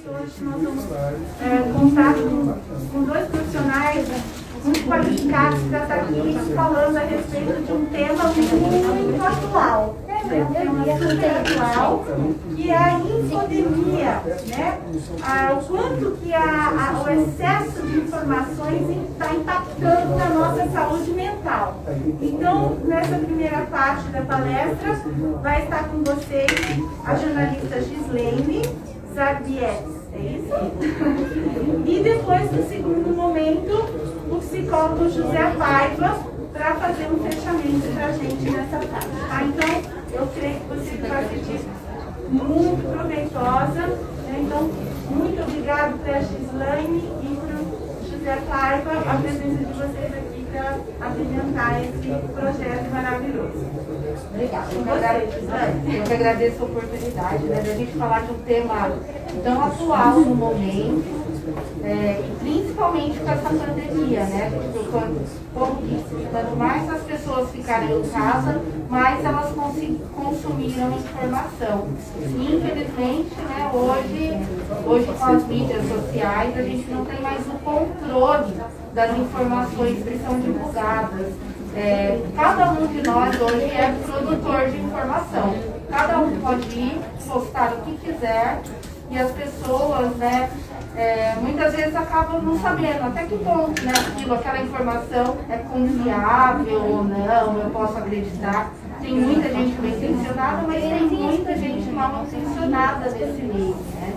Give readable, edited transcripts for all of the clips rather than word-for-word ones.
Hoje nós vamos contar com dois profissionais muito qualificados para estar aqui falando a respeito de um tema muito atual, um tema super atual, que é a infodemia, né? O quanto que o excesso de informações está impactando na nossa saúde mental. Então, nessa primeira parte da palestra, vai estar com vocês a jornalista Gislaine Zarbietes, é isso? E depois, no segundo momento, o psicólogo José Paiva para fazer um fechamento para a gente nessa tarde. Tá? Então, eu creio que você vai assistir muito proveitosa. Né? Então, muito obrigado para a Gislaine e para o José Paiva a presença de vocês aqui para apresentar esse projeto maravilhoso. Obrigada. Eu que agradeço a oportunidade, né, de a gente falar de um tema tão atual no momento, e principalmente com essa pandemia, né? Como disse, quanto mais as pessoas ficarem em casa, mais elas consumiram informação. E, infelizmente, né, hoje com as mídias sociais, a gente não tem mais o controle das informações que são divulgadas. Cada um de nós hoje é produtor de informação. Cada um pode ir, postar o que quiser, e as pessoas, né, muitas vezes acabam não sabendo até que ponto, né, aquela informação é confiável ou não, eu posso acreditar. Tem muita gente bem intencionada, mas tem muita gente mal intencionada nesse meio, né?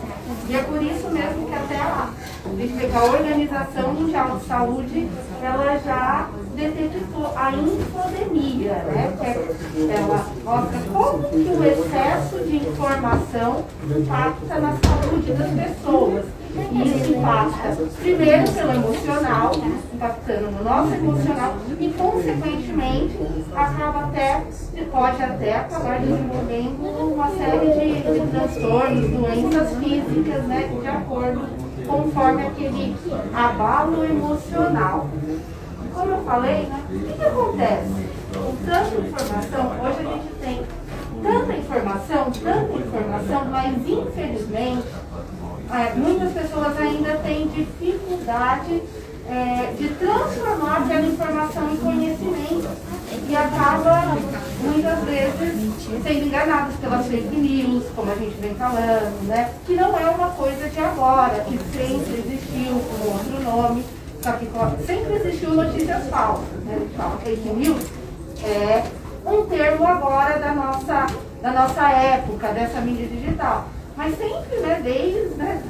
E é por isso mesmo que até a Organização Mundial de Saúde, ela já detectou a infodemia, né? Ela mostra como que o excesso de informação impacta na saúde das pessoas. E isso impacta primeiro pelo emocional, impactando no nosso emocional e, consequentemente, pode até acabar desenvolvendo uma série de transtornos, doenças físicas, né, de acordo conforme aquele abalo emocional. Como eu falei, o que acontece? Com tanta informação, hoje a gente tem tanta informação, mas infelizmente muitas pessoas ainda têm dificuldade de transformar aquela informação em conhecimento e acaba muitas vezes sendo enganadas pelas fake news, como a gente vem falando, né? Que não é uma coisa de agora, que sempre existiu com outro nome, só que sempre existiu notícias falsas, né? A gente fala fake news é um termo agora da nossa época, dessa mídia digital. Mas sempre, né,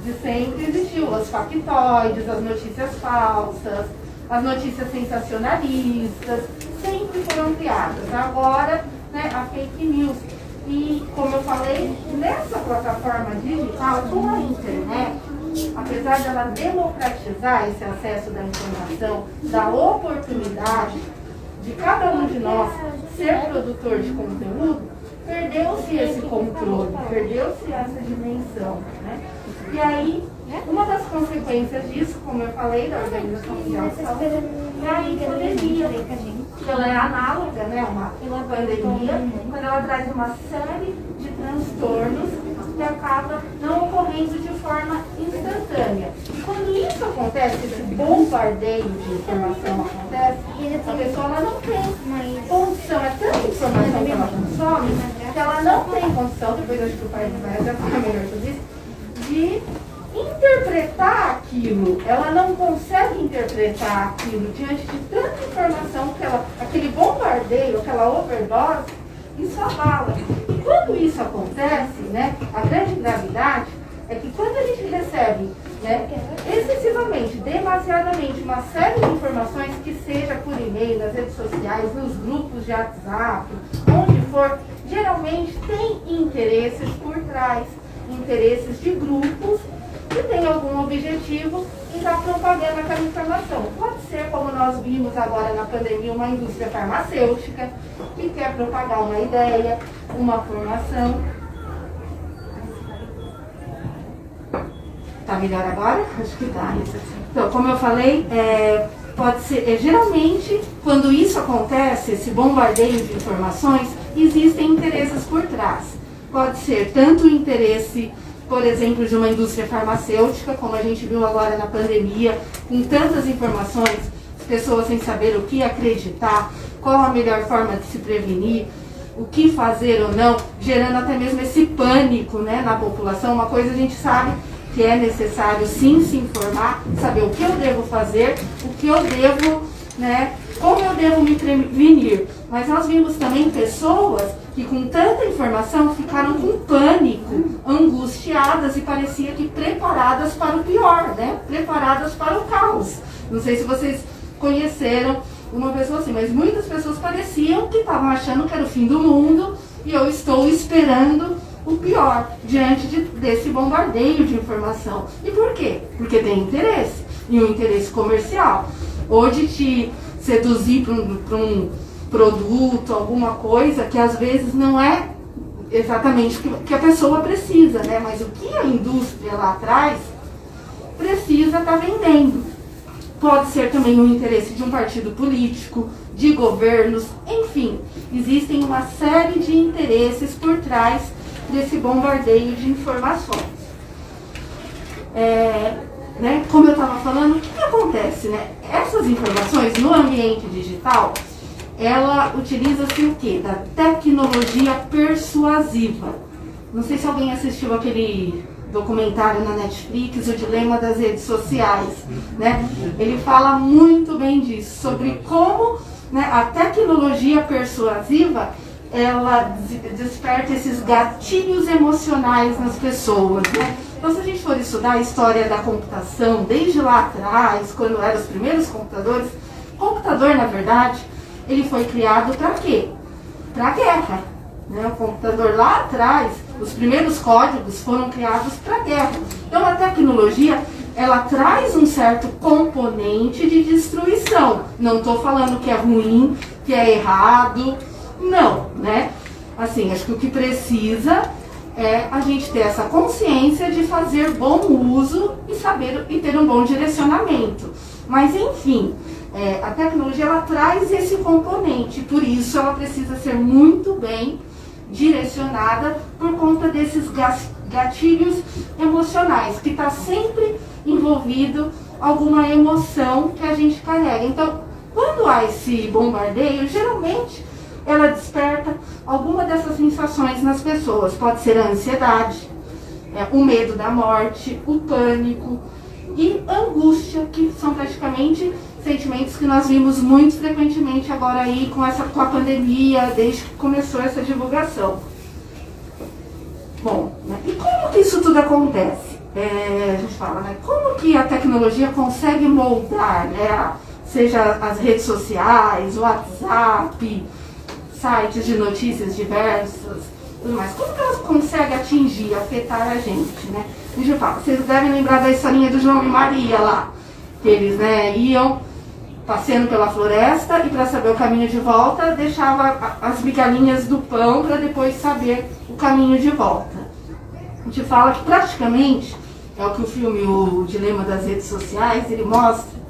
de sempre existiu as factoides, as notícias falsas, as notícias sensacionalistas, sempre foram criadas. Agora, né, a fake news. E, como eu falei, nessa plataforma digital, com a internet, apesar dela democratizar esse acesso da informação, da oportunidade de cada um de nós ser produtor de conteúdo, perdeu-se esse controle, perdeu-se essa dimensão, né? E aí, uma das consequências disso, como eu falei, da Organização Mundial de Saúde, é a infodemia, que ela é análoga, né, uma pandemia, quando ela traz uma série de transtornos que acaba não ocorrendo de forma instantânea. E quando isso acontece, esse bombardeio de informação acontece, a pessoa ela não tem condição, é tanta informação que ela consome, que ela não tem condição, depois acho que o pai vai até falar melhor sobre isso, de interpretar aquilo. Ela não consegue interpretar aquilo diante de tanta informação que aquele bombardeio, aquela overdose, isso abala. E quando isso acontece, né, a grande gravidade é que quando a gente recebe, né, excessivamente, demasiadamente, uma série de informações, que seja por e-mail, nas redes sociais, nos grupos de WhatsApp, onde for, geralmente tem interesses por trás, interesses de grupos que tem algum objetivo em estar propagando aquela informação. Pode ser, como nós vimos agora na pandemia, uma indústria farmacêutica que quer propagar uma ideia, uma formação. Tá melhor agora? Acho que tá. Então, como eu falei, pode ser, geralmente, quando isso acontece, esse bombardeio de informações, existem interesses por trás. Pode ser tanto o interesse por exemplo, de uma indústria farmacêutica, como a gente viu agora na pandemia, com tantas informações, as pessoas sem saber o que acreditar, qual a melhor forma de se prevenir, o que fazer ou não, gerando até mesmo esse pânico, né, na população. Uma coisa a gente sabe que é necessário sim se informar, saber o que eu devo fazer, o que eu devo, né, como eu devo me prevenir. Mas nós vimos também pessoas que com tanta informação ficaram com pânico, angustiadas e parecia que preparadas para o pior, né? Preparadas para o caos. Não sei se vocês conheceram uma pessoa assim, mas muitas pessoas pareciam que estavam achando que era o fim do mundo e eu estou esperando o pior diante desse bombardeio de informação. E por quê? Porque tem interesse, e um interesse comercial, ou de te seduzir para um produto, alguma coisa que às vezes não é exatamente o que a pessoa precisa, né? Mas o que a indústria lá atrás precisa estar vendendo. Pode ser também o interesse de um partido político, de governos, enfim, existem uma série de interesses por trás desse bombardeio de informações. Né? Como eu estava falando, o que acontece, né? Essas informações no ambiente digital, ela utiliza-se o quê? Da tecnologia persuasiva. Não sei se alguém assistiu aquele documentário na Netflix, O Dilema das Redes Sociais, né? Ele fala muito bem disso, sobre como, né, a tecnologia persuasiva, ela desperta esses gatilhos emocionais nas pessoas, né? Então, se a gente for estudar a história da computação, desde lá atrás, quando eram os primeiros computadores, o computador, na verdade, ele foi criado para quê? Para a guerra. Né? O computador lá atrás, os primeiros códigos foram criados para a guerra. Então, a tecnologia, ela traz um certo componente de destruição. Não estou falando que é ruim, que é errado, não, né? Assim, acho que o que precisa é a gente ter essa consciência de fazer bom uso e saber e ter um bom direcionamento. Mas, enfim, a tecnologia, ela traz esse componente, por isso ela precisa ser muito bem direcionada por conta desses gatilhos emocionais, que está sempre envolvido alguma emoção que a gente carrega. Então, quando há esse bombardeio, geralmente ela desperta alguma dessas sensações nas pessoas. Pode ser a ansiedade, o medo da morte, o pânico e angústia, que são praticamente sentimentos que nós vimos muito frequentemente agora aí com a pandemia, desde que começou essa divulgação. Bom, né, e como que isso tudo acontece? A gente fala, né, como que a tecnologia consegue moldar, né, seja as redes sociais, o WhatsApp, sites de notícias diversas, tudo mais. Como que elas conseguem atingir, afetar a gente, né? A gente fala, vocês devem lembrar da historinha do João e Maria lá, que eles, né, iam passeando pela floresta e para saber o caminho de volta, deixava as migalhinhas do pão para depois saber o caminho de volta. A gente fala que praticamente, é o que o filme O Dilema das Redes Sociais, ele mostra,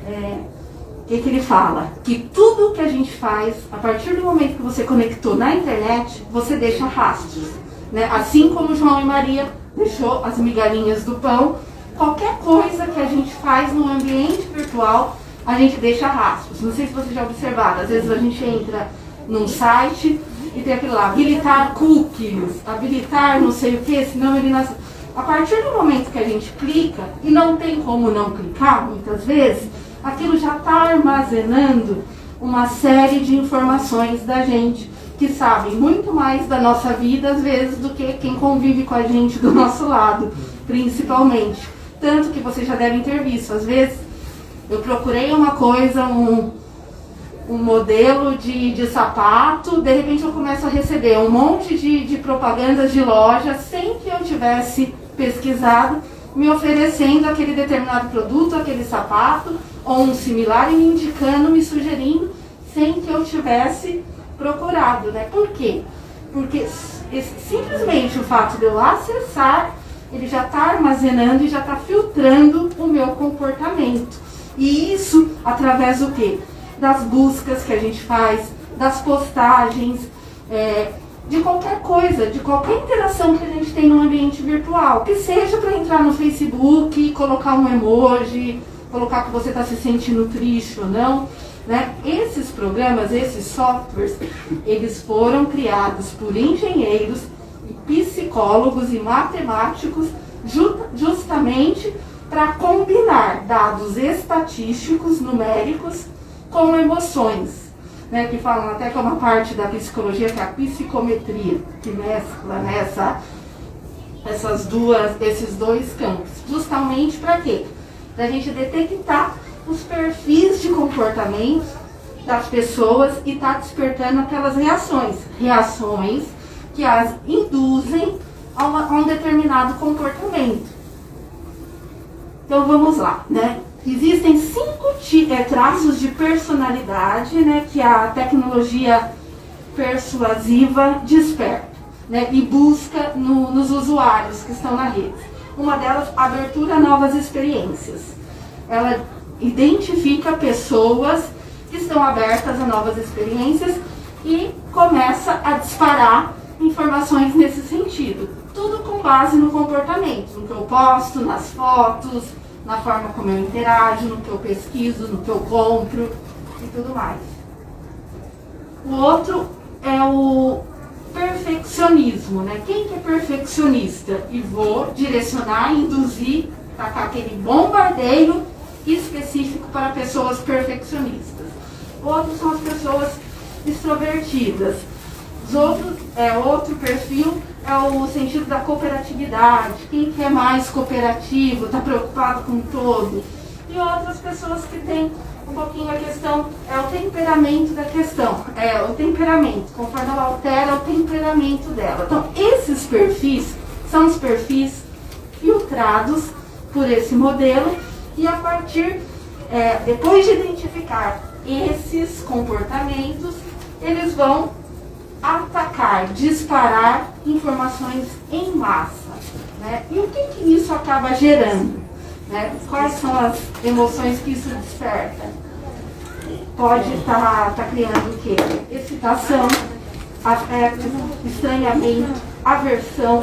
o que ele fala? Que tudo que a gente faz, a partir do momento que você conectou na internet, você deixa rastros, né? Assim como João e Maria deixou as migalhinhas do pão, qualquer coisa que a gente faz no ambiente virtual, a gente deixa rastros. Não sei se vocês já observaram, às vezes a gente entra num site e tem aquilo lá, habilitar cookies, habilitar não sei o que, senão ele nasce. A partir do momento que a gente clica, e não tem como não clicar, muitas vezes, aquilo já está armazenando uma série de informações da gente, que sabem muito mais da nossa vida, às vezes, do que quem convive com a gente do nosso lado, principalmente. Tanto que vocês já devem ter visto, às vezes, eu procurei uma coisa, um modelo de sapato, de repente eu começo a receber um monte de propagandas de loja, sem que eu tivesse pesquisado, me oferecendo aquele determinado produto, aquele sapato, ou um similar, e me indicando, me sugerindo, sem que eu tivesse procurado, né? Por quê? Porque simplesmente o fato de eu acessar, ele já está armazenando e já está filtrando o meu comportamento. E isso através do quê? Das buscas que a gente faz, das postagens, de qualquer coisa, de qualquer interação que a gente tem no ambiente virtual, que seja para entrar no Facebook, colocar um emoji, colocar que você está se sentindo triste ou não, né? Esses programas, esses softwares, eles foram criados por engenheiros, psicólogos e matemáticos justamente para combinar dados estatísticos, numéricos, com emoções, né, que falam até que é uma parte da psicologia, que é a psicometria, que mescla esses dois campos. Justamente para quê? Para a gente detectar os perfis de comportamento das pessoas e estar despertando aquelas reações que as induzem a um determinado comportamento. Então vamos lá, né? Existem 5 traços de personalidade, né, que a tecnologia persuasiva desperta, né, e busca nos usuários que estão na rede. Uma delas, abertura a novas experiências. Ela identifica pessoas que estão abertas a novas experiências e começa a disparar informações nesse sentido. Tudo com base no comportamento, no que eu posto, nas fotos, na forma como eu interajo, no que eu pesquiso, no que eu compro e tudo mais. O outro é o perfeccionismo, né? Quem que é perfeccionista? E vou direcionar, induzir, tacar aquele bombardeio específico para pessoas perfeccionistas. Outros são as pessoas extrovertidas. Outro perfil é o sentido da cooperatividade. Quem que é mais cooperativo, está preocupado com o todo. E outras pessoas que têm um pouquinho a questão, é o temperamento da questão. É o temperamento, conforme ela altera o temperamento dela. Então, esses perfis são os perfis filtrados por esse modelo e a partir, depois de identificar esses comportamentos, eles vão atacar, disparar informações em massa, né? E o que isso acaba gerando, né? Quais são as emoções que isso desperta? Pode estar criando o quê? Excitação, afeto, estranhamento, aversão,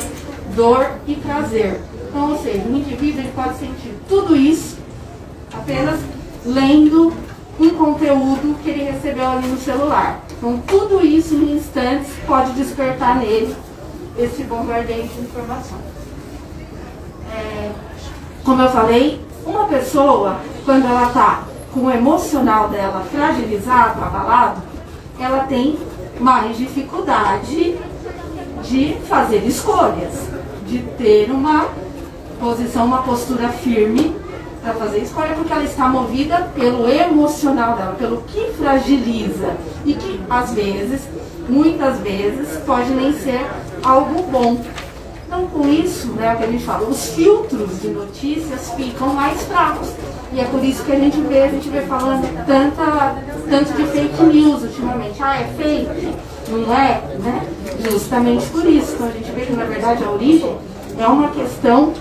dor e prazer. Então, ou seja, o indivíduo ele pode sentir tudo isso apenas lendo um conteúdo que ele recebeu ali no celular. Então, tudo isso em instantes pode despertar nele esse bombardeio de informações. Como eu falei, uma pessoa, quando ela está com o emocional dela fragilizado, abalado, ela tem mais dificuldade de fazer escolhas, de ter uma posição, uma postura firme para fazer escolha, porque ela está movida pelo emocional dela, pelo que fragiliza e que às vezes, muitas vezes, pode nem ser algo bom. Então, com isso, né, o que a gente fala, os filtros de notícias ficam mais fracos. E é por isso que a gente vê falando tanto de fake news ultimamente. Ah, é fake? Não é? Né? Justamente por isso. Então, a gente vê que, na verdade, a origem é uma questão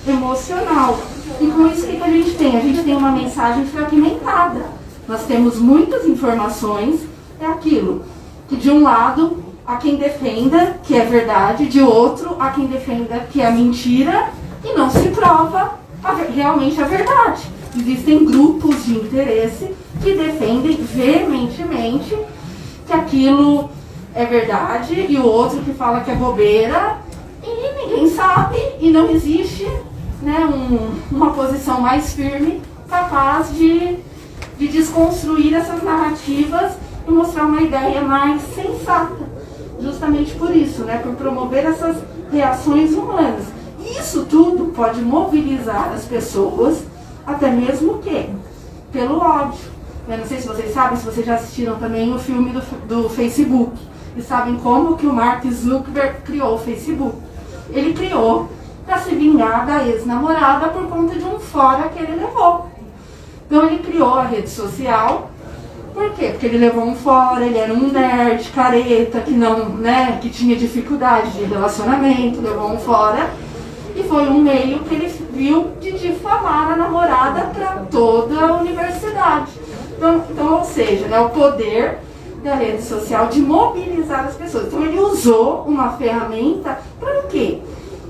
emocional. E com isso, o que a gente tem? A gente tem uma mensagem fragmentada. Nós temos muitas informações, é aquilo que, de um lado, há quem defenda que é verdade, de outro, há quem defenda que é mentira, e não se prova realmente a verdade. Existem grupos de interesse que defendem veementemente que aquilo é verdade, e o outro que fala que é bobeira, e ninguém sabe, e não existe, né, uma posição mais firme capaz de desconstruir essas narrativas e mostrar uma ideia mais sensata. Justamente por isso, né, por promover essas reações humanas. Isso tudo pode mobilizar as pessoas, até mesmo que pelo ódio. Eu não sei se vocês sabem, se vocês já assistiram também o filme do Facebook, e sabem como que o Mark Zuckerberg criou o Facebook. Ele criou para se vingar da ex-namorada por conta de um fora que ele levou. Então ele criou a rede social. Por quê? Porque ele levou um fora, ele era um nerd, careta, que tinha dificuldade de relacionamento, levou um fora. E foi um meio que ele viu de difamar a namorada para toda a universidade. Então, ou seja, né, o poder da rede social de mobilizar as pessoas. Então ele usou uma ferramenta para o quê?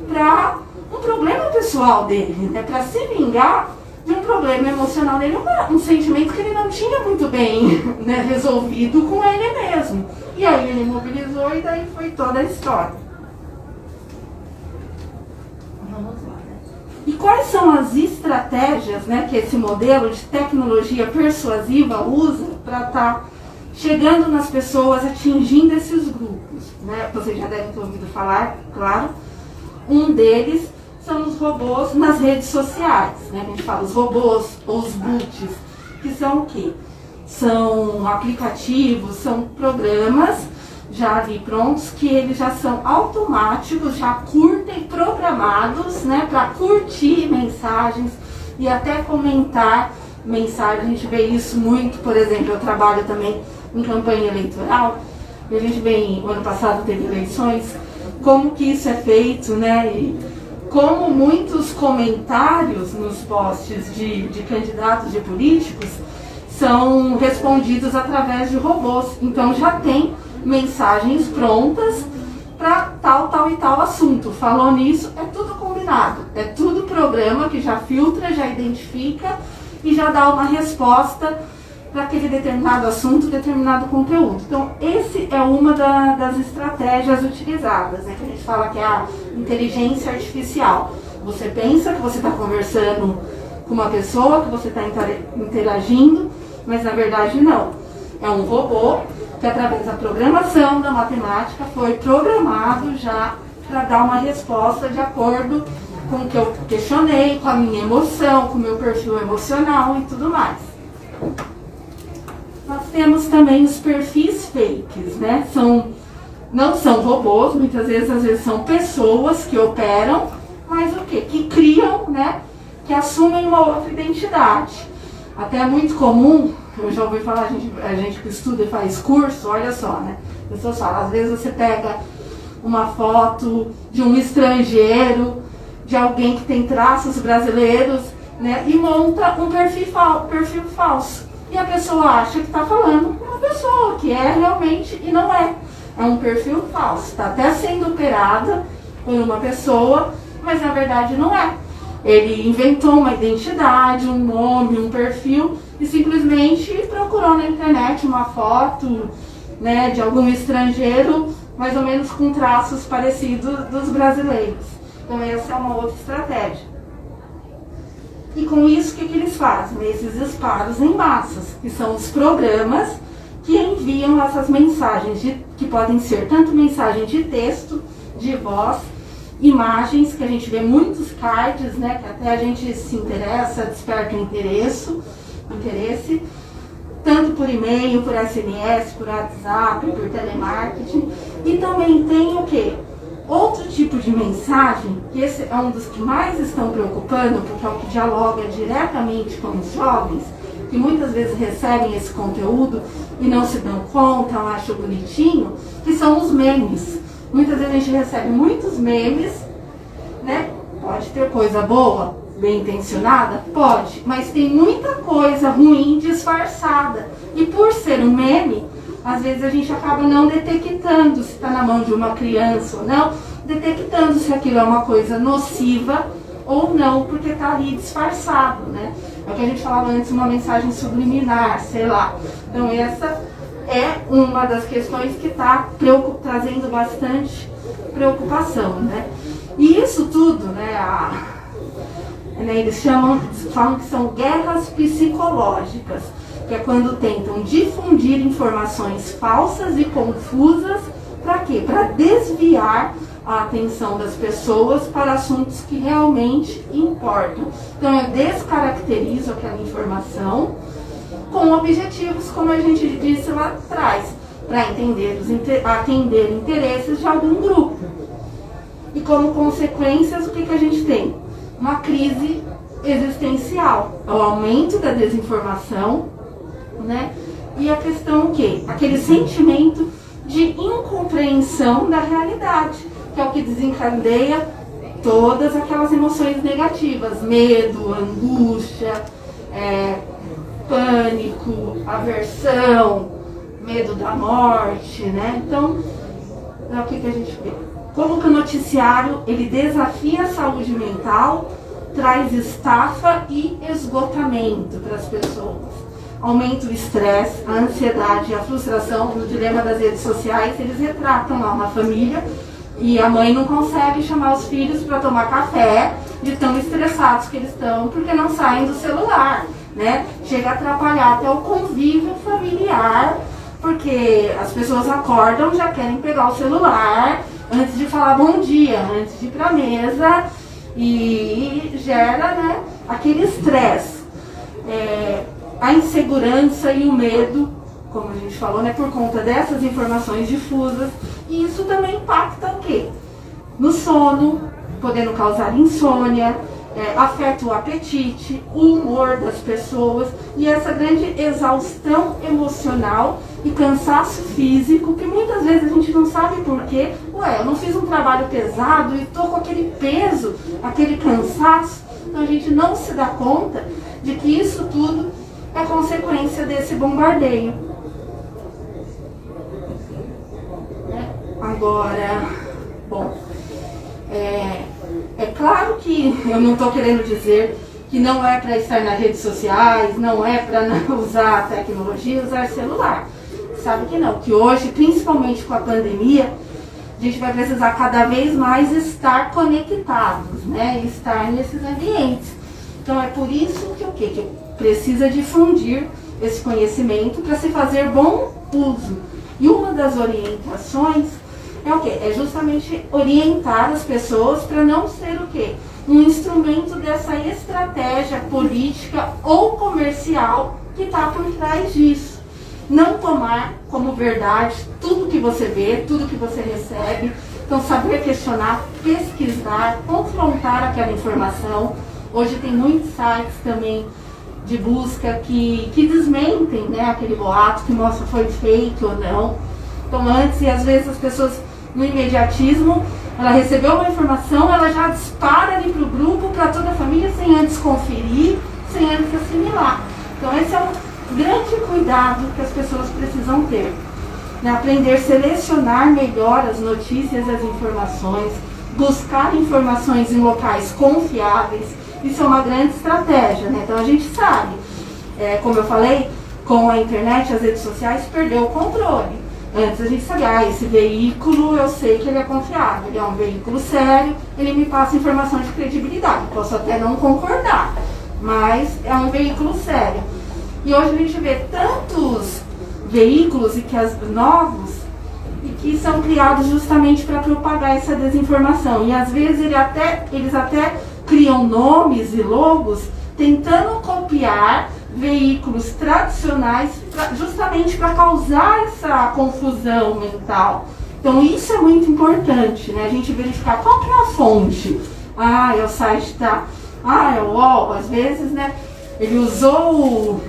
Para um problema pessoal dele, né? Para se vingar de um problema emocional dele, um sentimento que ele não tinha muito bem, né, resolvido com ele mesmo. E aí ele mobilizou e daí foi toda a história. Vamos lá, né? E quais são as estratégias, né, que esse modelo de tecnologia persuasiva usa para estar chegando nas pessoas, atingindo esses grupos, né? Vocês já devem ter ouvido falar, claro. Um deles são os robôs nas redes sociais, né? A gente fala os robôs ou os bots, que são o quê? São aplicativos, são programas já ali prontos, que eles já são automáticos, já curtem, programados, né, para curtir mensagens e até comentar mensagens. A gente vê isso muito, por exemplo, eu trabalho também em campanha eleitoral, e a gente vê, o ano passado teve eleições, como que isso é feito, né, e como muitos comentários nos posts de candidatos, de políticos, são respondidos através de robôs. Então já tem mensagens prontas para tal e tal assunto. Falou nisso, é tudo combinado, é tudo programa que já filtra, já identifica e já dá uma resposta para aquele determinado assunto, determinado conteúdo. Então, esse é uma das estratégias utilizadas, né, que a gente fala que é a inteligência artificial. Você pensa que você está conversando com uma pessoa, que você está interagindo, mas na verdade não. É um robô que, através da programação, da matemática, foi programado já para dar uma resposta de acordo com o que eu questionei, com a minha emoção, com o meu perfil emocional e tudo mais. Nós temos também os perfis fakes, né? Não são robôs, muitas vezes, às vezes são pessoas que operam, mas o quê? Que criam, né? Que assumem uma outra identidade. Até é muito comum, eu já ouvi falar, a gente que estuda e faz curso, olha só, né? As pessoas falam, às vezes você pega uma foto de um estrangeiro, de alguém que tem traços brasileiros, né? E monta um perfil falso. E a pessoa acha que está falando com uma pessoa, que é realmente, e não é. É um perfil falso. Está até sendo operada por uma pessoa, mas na verdade não é. Ele inventou uma identidade, um nome, um perfil, e simplesmente procurou na internet uma foto, né, de algum estrangeiro, mais ou menos com traços parecidos dos brasileiros. Então essa é uma outra estratégia. E com isso, o que eles fazem? Esses disparos em massas, que são os programas que enviam essas mensagens, que podem ser tanto mensagem de texto, de voz, imagens, que a gente vê muitos cards, né, que até a gente se interessa, desperta interesse, tanto por e-mail, por SMS, por WhatsApp, por telemarketing. E também tem o quê? Outro tipo de mensagem, que esse é um dos que mais estão preocupando, porque é o que dialoga diretamente com os jovens, que muitas vezes recebem esse conteúdo e não se dão conta, acham bonitinho, que são os memes. Muitas vezes a gente recebe muitos memes, né? Pode ter coisa boa, bem intencionada? Pode, mas tem muita coisa ruim disfarçada. E por ser um meme, às vezes a gente acaba não detectando se está na mão de uma criança ou não, detectando se aquilo é uma coisa nociva ou não, porque está ali disfarçado, né? É o que a gente falava antes, uma mensagem subliminar, sei lá. Então essa é uma das questões que está trazendo bastante preocupação, né? E isso tudo, né, eles falam que são guerras psicológicas, que é quando tentam difundir informações falsas e confusas, para quê? Para desviar a atenção das pessoas para assuntos que realmente importam. Então eu descaracterizo aquela informação com objetivos, como a gente disse lá atrás, para atender interesses de algum grupo. E como consequências, o que a gente tem? Uma crise existencial, o aumento da desinformação, né? E a questão o quê? Aquele sentimento de incompreensão da realidade, que é o que desencadeia todas aquelas emoções negativas, medo, angústia, pânico, aversão, medo da morte, né? Então, é o que a gente vê. Como que o noticiário, ele desafia a saúde mental, traz estafa e esgotamento para as pessoas. Aumenta o estresse, a ansiedade, a frustração. No dilema das redes sociais, eles retratam lá uma família e a mãe não consegue chamar os filhos para tomar café de tão estressados que eles estão, porque não saem do celular, né? Chega a atrapalhar até o convívio familiar, porque as pessoas acordam, já querem pegar o celular antes de falar bom dia, antes de ir para a mesa, e gera, né, aquele estresse. A insegurança e o medo, como a gente falou, né, por conta dessas informações difusas, e isso também impacta o quê? No sono, podendo causar insônia, afeta o apetite, o humor das pessoas e essa grande exaustão emocional e cansaço físico, que muitas vezes a gente não sabe por quê. Eu não fiz um trabalho pesado e estou com aquele peso, aquele cansaço, então a gente não se dá conta de que isso tudo é consequência desse bombardeio. Agora, bom, é claro que eu não estou querendo dizer que não é para estar nas redes sociais, não é para usar a tecnologia, usar celular. Sabe que não, que hoje, principalmente com a pandemia, a gente vai precisar cada vez mais estar conectados, né? Estar nesses ambientes. Então é por isso que precisa difundir esse conhecimento para se fazer bom uso. E uma das orientações é o quê? É justamente orientar as pessoas para não ser o quê? Um instrumento dessa estratégia política ou comercial que está por trás disso. Não tomar como verdade tudo que você vê, tudo que você recebe. Então, saber questionar, pesquisar, confrontar aquela informação. Hoje tem muitos sites também de busca que desmentem, né, aquele boato, que mostra se foi feito ou não. Então, antes, e às vezes as pessoas, no imediatismo, ela recebeu uma informação, ela já dispara ali para o grupo, para toda a família, sem antes conferir, sem antes assimilar. Então, esse é um grande cuidado que as pessoas precisam ter. Né? Aprender a selecionar melhor as notícias e as informações, buscar informações em locais confiáveis. Isso é uma grande estratégia, né? Então a gente sabe, como eu falei, com a internet, as redes sociais, perdeu o controle. Antes a gente sabia, esse veículo eu sei que ele é confiável, ele é um veículo sério, ele me passa informação de credibilidade. Posso até não concordar, mas é um veículo sério. E hoje a gente vê tantos veículos novos e que são criados justamente para propagar essa desinformação. E às vezes eles até criam nomes e logos tentando copiar veículos tradicionais justamente para causar essa confusão mental. Então isso é muito importante, né? A gente verificar qual que é a fonte. É o site é o UOL, às vezes, né? Ele usou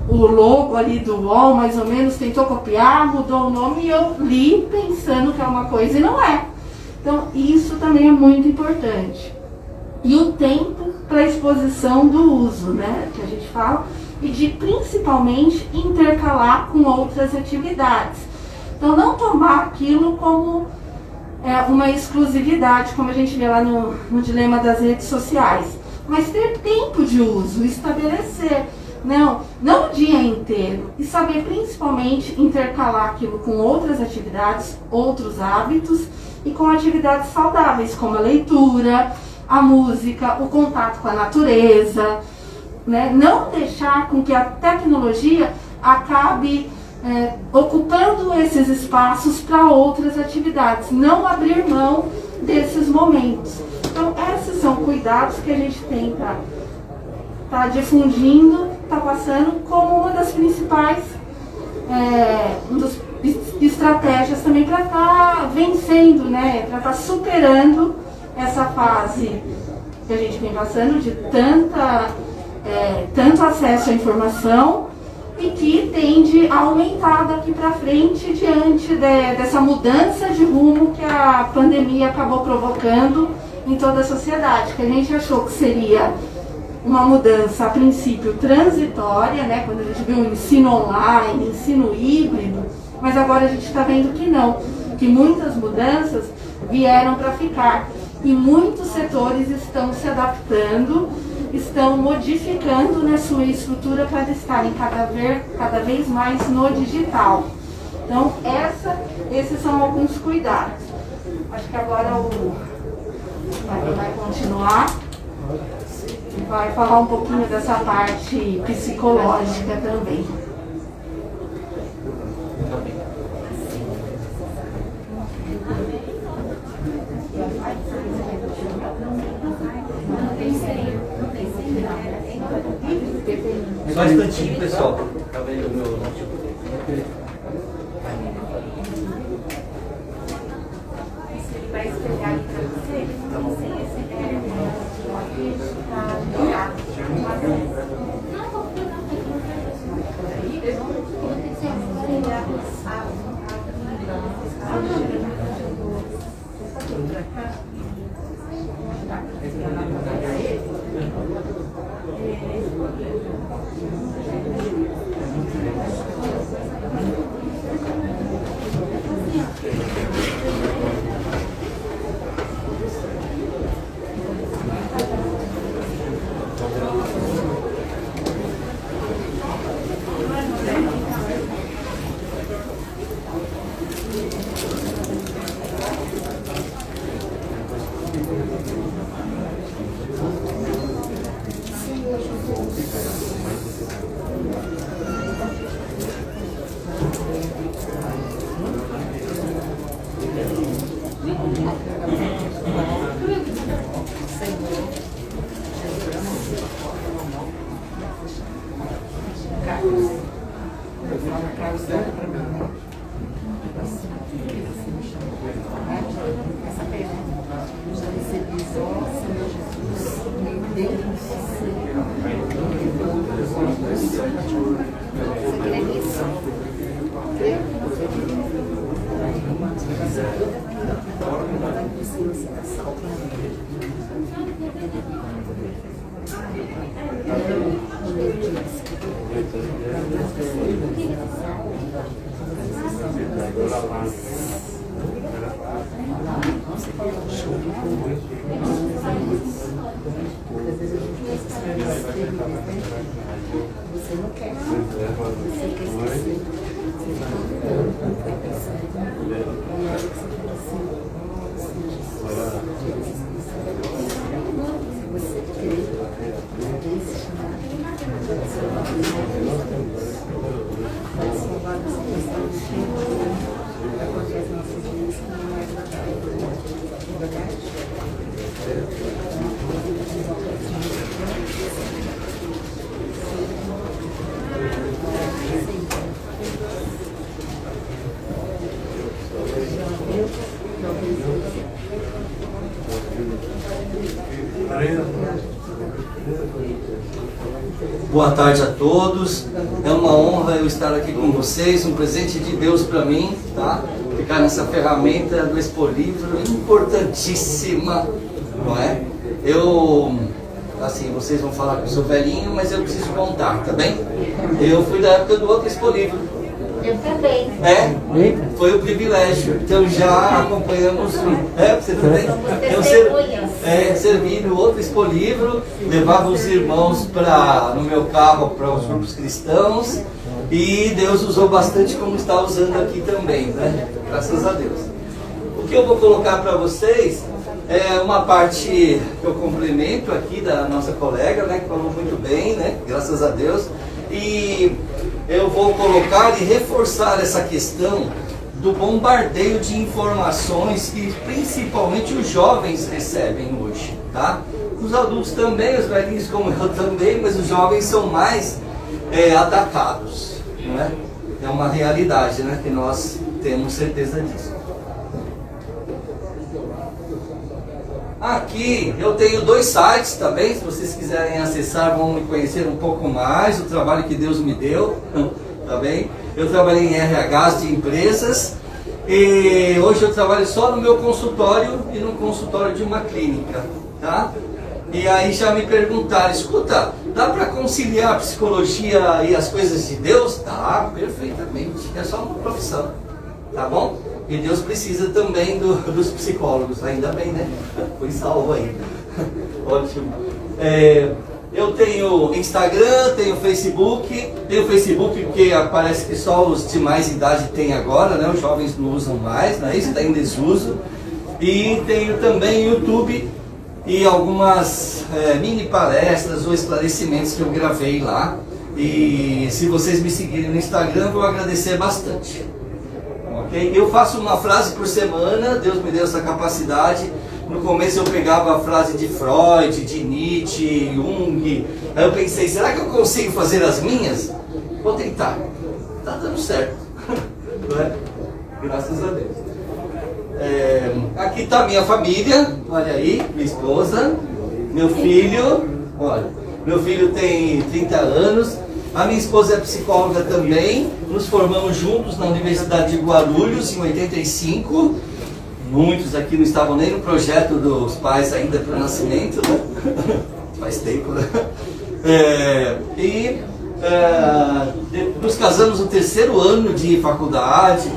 o logo ali do UOL, mais ou menos, tentou copiar, mudou o nome e eu li pensando que é uma coisa e não é. Então isso também é muito importante. E o tempo para exposição do uso, né, que a gente fala, e de principalmente intercalar com outras atividades. Então não tomar aquilo como uma exclusividade, como a gente vê lá no dilema das redes sociais, mas ter tempo de uso, estabelecer, não o dia inteiro, e saber principalmente intercalar aquilo com outras atividades, outros hábitos, e com atividades saudáveis, como a leitura, a música, o contato com a natureza, né? Não deixar com que a tecnologia acabe ocupando esses espaços para outras atividades, não abrir mão desses momentos. Então, esses são cuidados que a gente tem para estar difundindo, está passando como uma das principais estratégias também para estar vencendo, né? Para estar superando essa fase que a gente vem passando de tanto acesso à informação e que tende a aumentar daqui para frente diante dessa mudança de rumo que a pandemia acabou provocando em toda a sociedade, que a gente achou que seria uma mudança, a princípio, transitória, né, quando a gente viu o ensino online, ensino híbrido, mas agora a gente está vendo que não, que muitas mudanças vieram para ficar e muitos setores estão se adaptando, estão modificando, né, sua estrutura para estarem cada vez mais no digital. Então, esses são alguns cuidados. Acho que agora o vai continuar e vai falar um pouquinho dessa parte psicológica também. Só um instantinho, pessoal. Tá vendo o meu notebook? Ele vai espelhar aqui para você. Tá bom. Boa tarde a todos, é uma honra eu estar aqui com vocês, um presente de Deus para mim, tá? Ficar nessa ferramenta do Expolivro, importantíssima, não é? Assim, vocês vão falar que eu sou velhinho, mas eu preciso contar, tá bem? Eu fui da época do outro Expolivro. Eu também. Foi o privilégio, então já acompanhamos, você também? Eu servi no outro Expolivro, levava os irmãos no meu carro para os grupos cristãos e Deus usou bastante como está usando aqui também, né? Graças a Deus. O que eu vou colocar para vocês é uma parte que eu complemento aqui da nossa colega, né? Que falou muito bem, né? Graças a Deus. E eu vou colocar e reforçar essa questão do bombardeio de informações que principalmente os jovens recebem hoje, tá? Os adultos também, os velhinhos como eu também, mas os jovens são mais atacados, né? É uma realidade, né? Que nós temos certeza disso. Aqui eu tenho 2 sites também, se vocês quiserem acessar, vão me conhecer um pouco mais, o trabalho que Deus me deu, tá bem? Eu trabalhei em RHs de empresas e hoje eu trabalho só no meu consultório e no consultório de uma clínica, tá? E aí já me perguntaram, escuta, dá para conciliar a psicologia e as coisas de Deus? Dá, perfeitamente, é só uma profissão, tá bom? E Deus precisa também dos psicólogos, ainda bem, né? Fui salvo aí. Ótimo. Eu tenho Instagram, tenho Facebook porque parece que só os de mais idade têm agora, né? Os jovens não usam mais, né? Isso está em desuso. E tenho também YouTube e algumas mini palestras ou esclarecimentos que eu gravei lá. E se vocês me seguirem no Instagram, eu vou agradecer bastante. Ok? Eu faço uma frase por semana, Deus me deu essa capacidade. No começo eu pegava a frase de Freud, de Nietzsche, Jung. Aí eu pensei, será que eu consigo fazer as minhas? Vou tentar. Tá dando certo. Não é? Graças a Deus. Aqui está minha família, olha aí, minha esposa, meu filho, olha, meu filho tem 30 anos, a minha esposa é psicóloga também, nos formamos juntos na Universidade de Guarulhos em 85, muitos aqui não estavam nem no projeto dos pais ainda para o nascimento, né? Faz tempo, né? Nos casamos no terceiro ano de faculdade,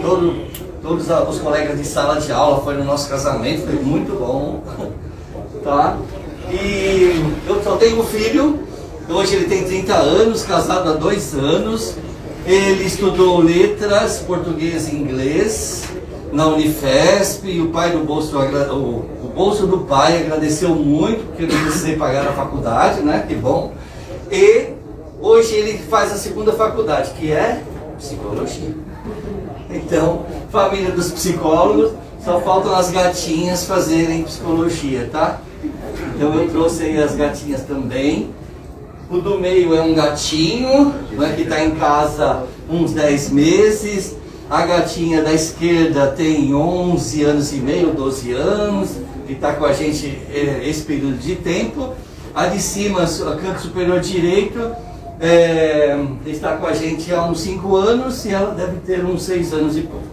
todos os colegas de sala de aula foram no nosso casamento, foi muito bom, tá? E eu só tenho um filho, hoje ele tem 30 anos, casado há 2 anos, ele estudou letras, português e inglês na Unifesp, e o bolso do pai agradeceu muito, porque eu não precisei pagar a faculdade, né? Que bom. E hoje ele faz a segunda faculdade, que é psicologia. Então, família dos psicólogos, só faltam as gatinhas fazerem psicologia, tá? Então eu trouxe aí as gatinhas também. O do meio é um gatinho, né, que está em casa uns 10 meses. A gatinha da esquerda tem 11 anos e meio, 12 anos, e está com a gente esse período de tempo. A de cima, a canto superior direito, está com a gente há uns 5 anos e ela deve ter uns 6 anos e pouco.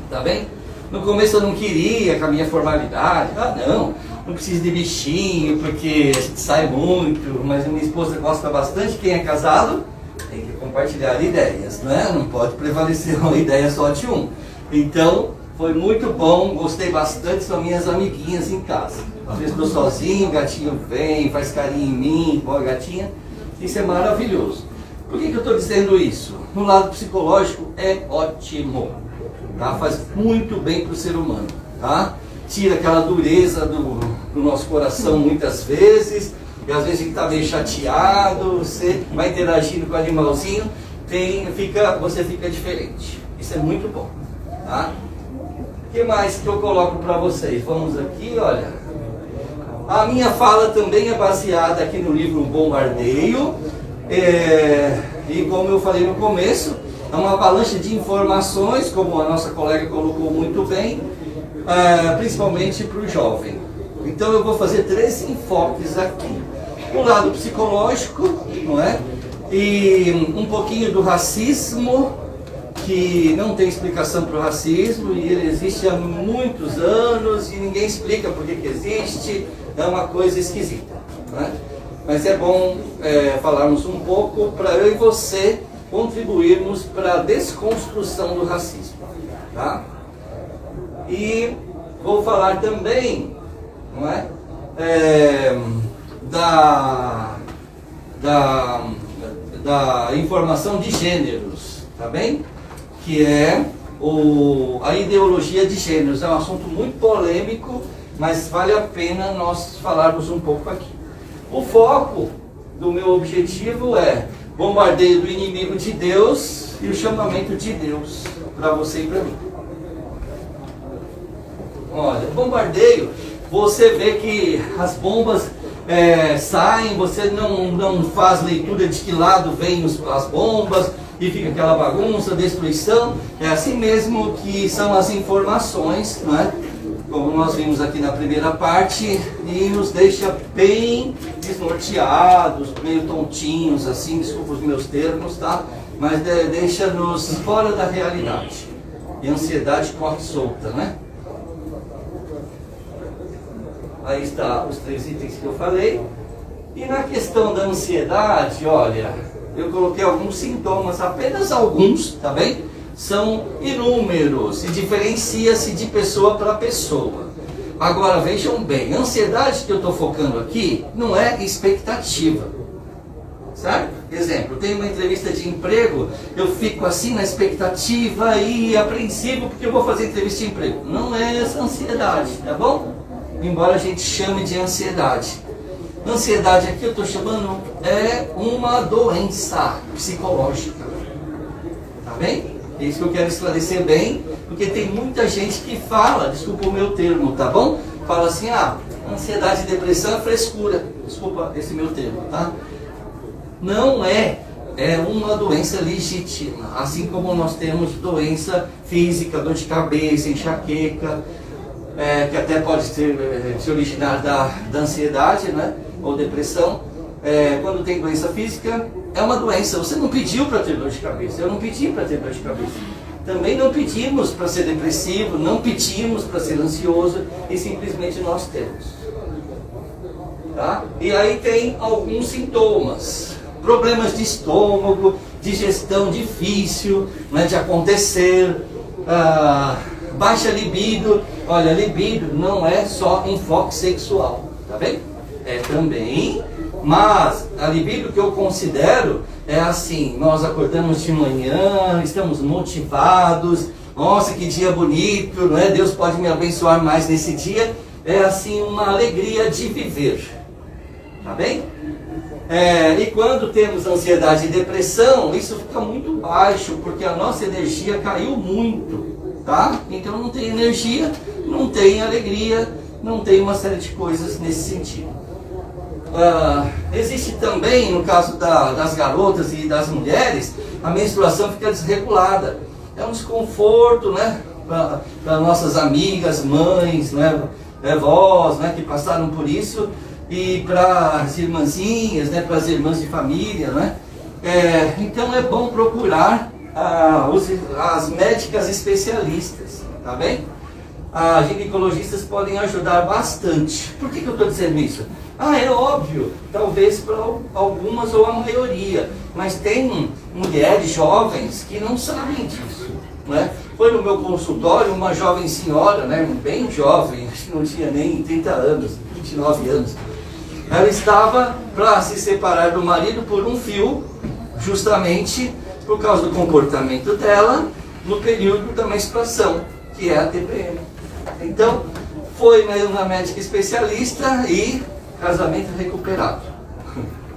Tá bem? No começo eu não queria com a minha formalidade. Não preciso de bichinho porque a gente sai muito, mas a minha esposa gosta bastante. Quem é casado tem que compartilhar ideias, né? Não pode prevalecer uma ideia só de um. Então, foi muito bom, gostei bastante, são minhas amiguinhas em casa. Às vezes estou sozinho, o gatinho vem, faz carinho em mim, boa gatinha. Isso é maravilhoso. Por que eu estou dizendo isso? No lado psicológico é ótimo, tá? Faz muito bem para o ser humano, tá? Tira aquela dureza do nosso coração muitas vezes, e às vezes a gente está meio chateado, você vai interagindo com o animalzinho, você fica diferente. Isso é muito bom, tá? O que mais que eu coloco para vocês? Vamos aqui, olha. A minha fala também é baseada aqui no livro Bombardeio, e como eu falei no começo, é uma avalanche de informações, como a nossa colega colocou muito bem, principalmente para o jovem. Então eu vou fazer 3 enfoques aqui. O lado psicológico, não é? E um pouquinho do racismo, que não tem explicação para o racismo, e ele existe há muitos anos e ninguém explica por que existe, é uma coisa esquisita, né? Mas é bom falarmos um pouco para eu e você contribuirmos para a desconstrução do racismo, tá? E vou falar também, não é? Da informação de gêneros, tá bem? Que é a ideologia de gêneros. É um assunto muito polêmico, mas vale a pena nós falarmos um pouco aqui. O foco do meu objetivo é bombardeio do inimigo de Deus e o chamamento de Deus para você e para mim. Olha, bombardeio, você vê que as bombas saem, você não faz leitura de que lado vêm as bombas, e fica aquela bagunça, destruição. É assim mesmo que são as informações, não é? Como nós vimos aqui na primeira parte, e nos deixa bem desnorteados, meio tontinhos, assim, desculpa os meus termos, tá? Mas deixa-nos fora da realidade. E a ansiedade corre solta, né? aí está os 3 itens que eu falei. E na questão da ansiedade, olha, eu coloquei alguns sintomas, apenas alguns, tá bem? São inúmeros e diferencia-se de pessoa para pessoa. Agora vejam bem, a ansiedade que eu estou focando aqui não é expectativa, certo? Exemplo, eu tenho uma entrevista de emprego, eu fico assim na expectativa e apreensivo porque eu vou fazer entrevista de emprego. Não é essa ansiedade, tá bom? Embora a gente chame de ansiedade. Ansiedade aqui eu estou chamando é uma doença psicológica, tá bem? É isso que eu quero esclarecer bem, porque tem muita gente que fala, desculpa o meu termo, tá bom? Fala assim, ansiedade e depressão é frescura, desculpa esse meu termo, tá? Não é uma doença legítima, assim como nós temos doença física, dor de cabeça, enxaqueca, que até pode se originar da ansiedade, né? Ou depressão. Quando tem doença física, é uma doença. Você não pediu para ter dor de cabeça, eu não pedi para ter dor de cabeça. Também não pedimos para ser depressivo, não pedimos para ser ansioso, e simplesmente nós temos. Tá? E aí tem alguns sintomas. Problemas de estômago, digestão difícil, né, de acontecer, baixa libido. Olha, libido não é só enfoque sexual, tá bem? É também, mas a libido que eu considero é assim, nós acordamos de manhã, estamos motivados, nossa, que dia bonito, né? Deus pode me abençoar mais nesse dia, é assim uma alegria de viver, tá bem? E quando temos ansiedade e depressão, isso fica muito baixo, porque a nossa energia caiu muito, tá? Então não tem energia, não tem alegria, não tem uma série de coisas nesse sentido. Existe também, no caso das garotas e das mulheres, a menstruação fica desregulada. É um desconforto, né? Para nossas amigas, mães, né? Vós, né? Que passaram por isso. E para as irmãzinhas, né? Para as irmãs de família, né? Então é bom procurar as médicas especialistas, tá bem? As ginecologistas podem ajudar bastante. Por que eu estou dizendo isso? É óbvio, talvez para algumas ou a maioria, mas tem mulheres jovens que não sabem disso, né? Foi no meu consultório uma jovem senhora, né, bem jovem, acho que não tinha nem 30 anos, 29 anos. Ela estava para se separar do marido por um fio, justamente por causa do comportamento dela no período da menstruação, que é a TPM. Então, foi na médica especialista e casamento recuperado.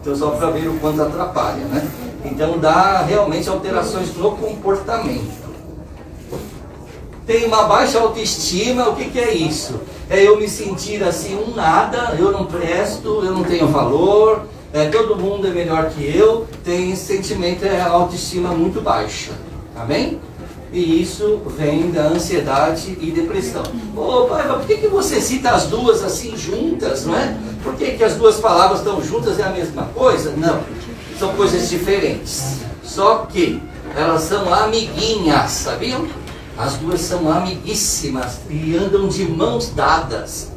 Então, só para ver o quanto atrapalha, né? Então, dá realmente alterações no comportamento. Tem uma baixa autoestima, o que é isso? É eu me sentir assim, um nada, eu não presto, eu não tenho valor, todo mundo é melhor que eu, tem esse sentimento, a autoestima muito baixa, tá bem? E isso vem da ansiedade e depressão. Paiva, por que você cita as duas assim juntas, não é? Por que as duas palavras estão juntas, é a mesma coisa? Não, são coisas diferentes. Só que elas são amiguinhas, sabiam? As duas são amiguíssimas e andam de mãos dadas.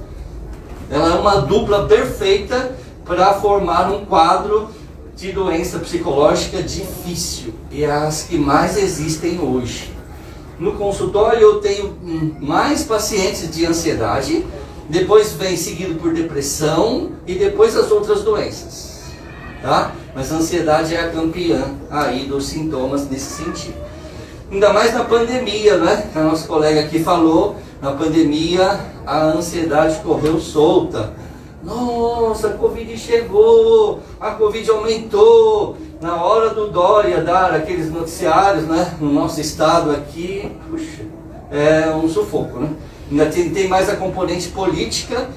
Ela é uma dupla perfeita para formar um quadro de doença psicológica difícil. E é as que mais existem hoje. No consultório eu tenho mais pacientes de ansiedade, depois vem seguido por depressão e depois as outras doenças, tá? Mas a ansiedade é a campeã aí dos sintomas nesse sentido. Ainda mais na pandemia, né? A nossa colega aqui falou, na pandemia a ansiedade correu solta. Nossa, a Covid chegou, a Covid aumentou. Na hora do Dória dar aqueles noticiários, né, no nosso estado aqui, puxa, é um sufoco, né? Ainda tem mais a componente política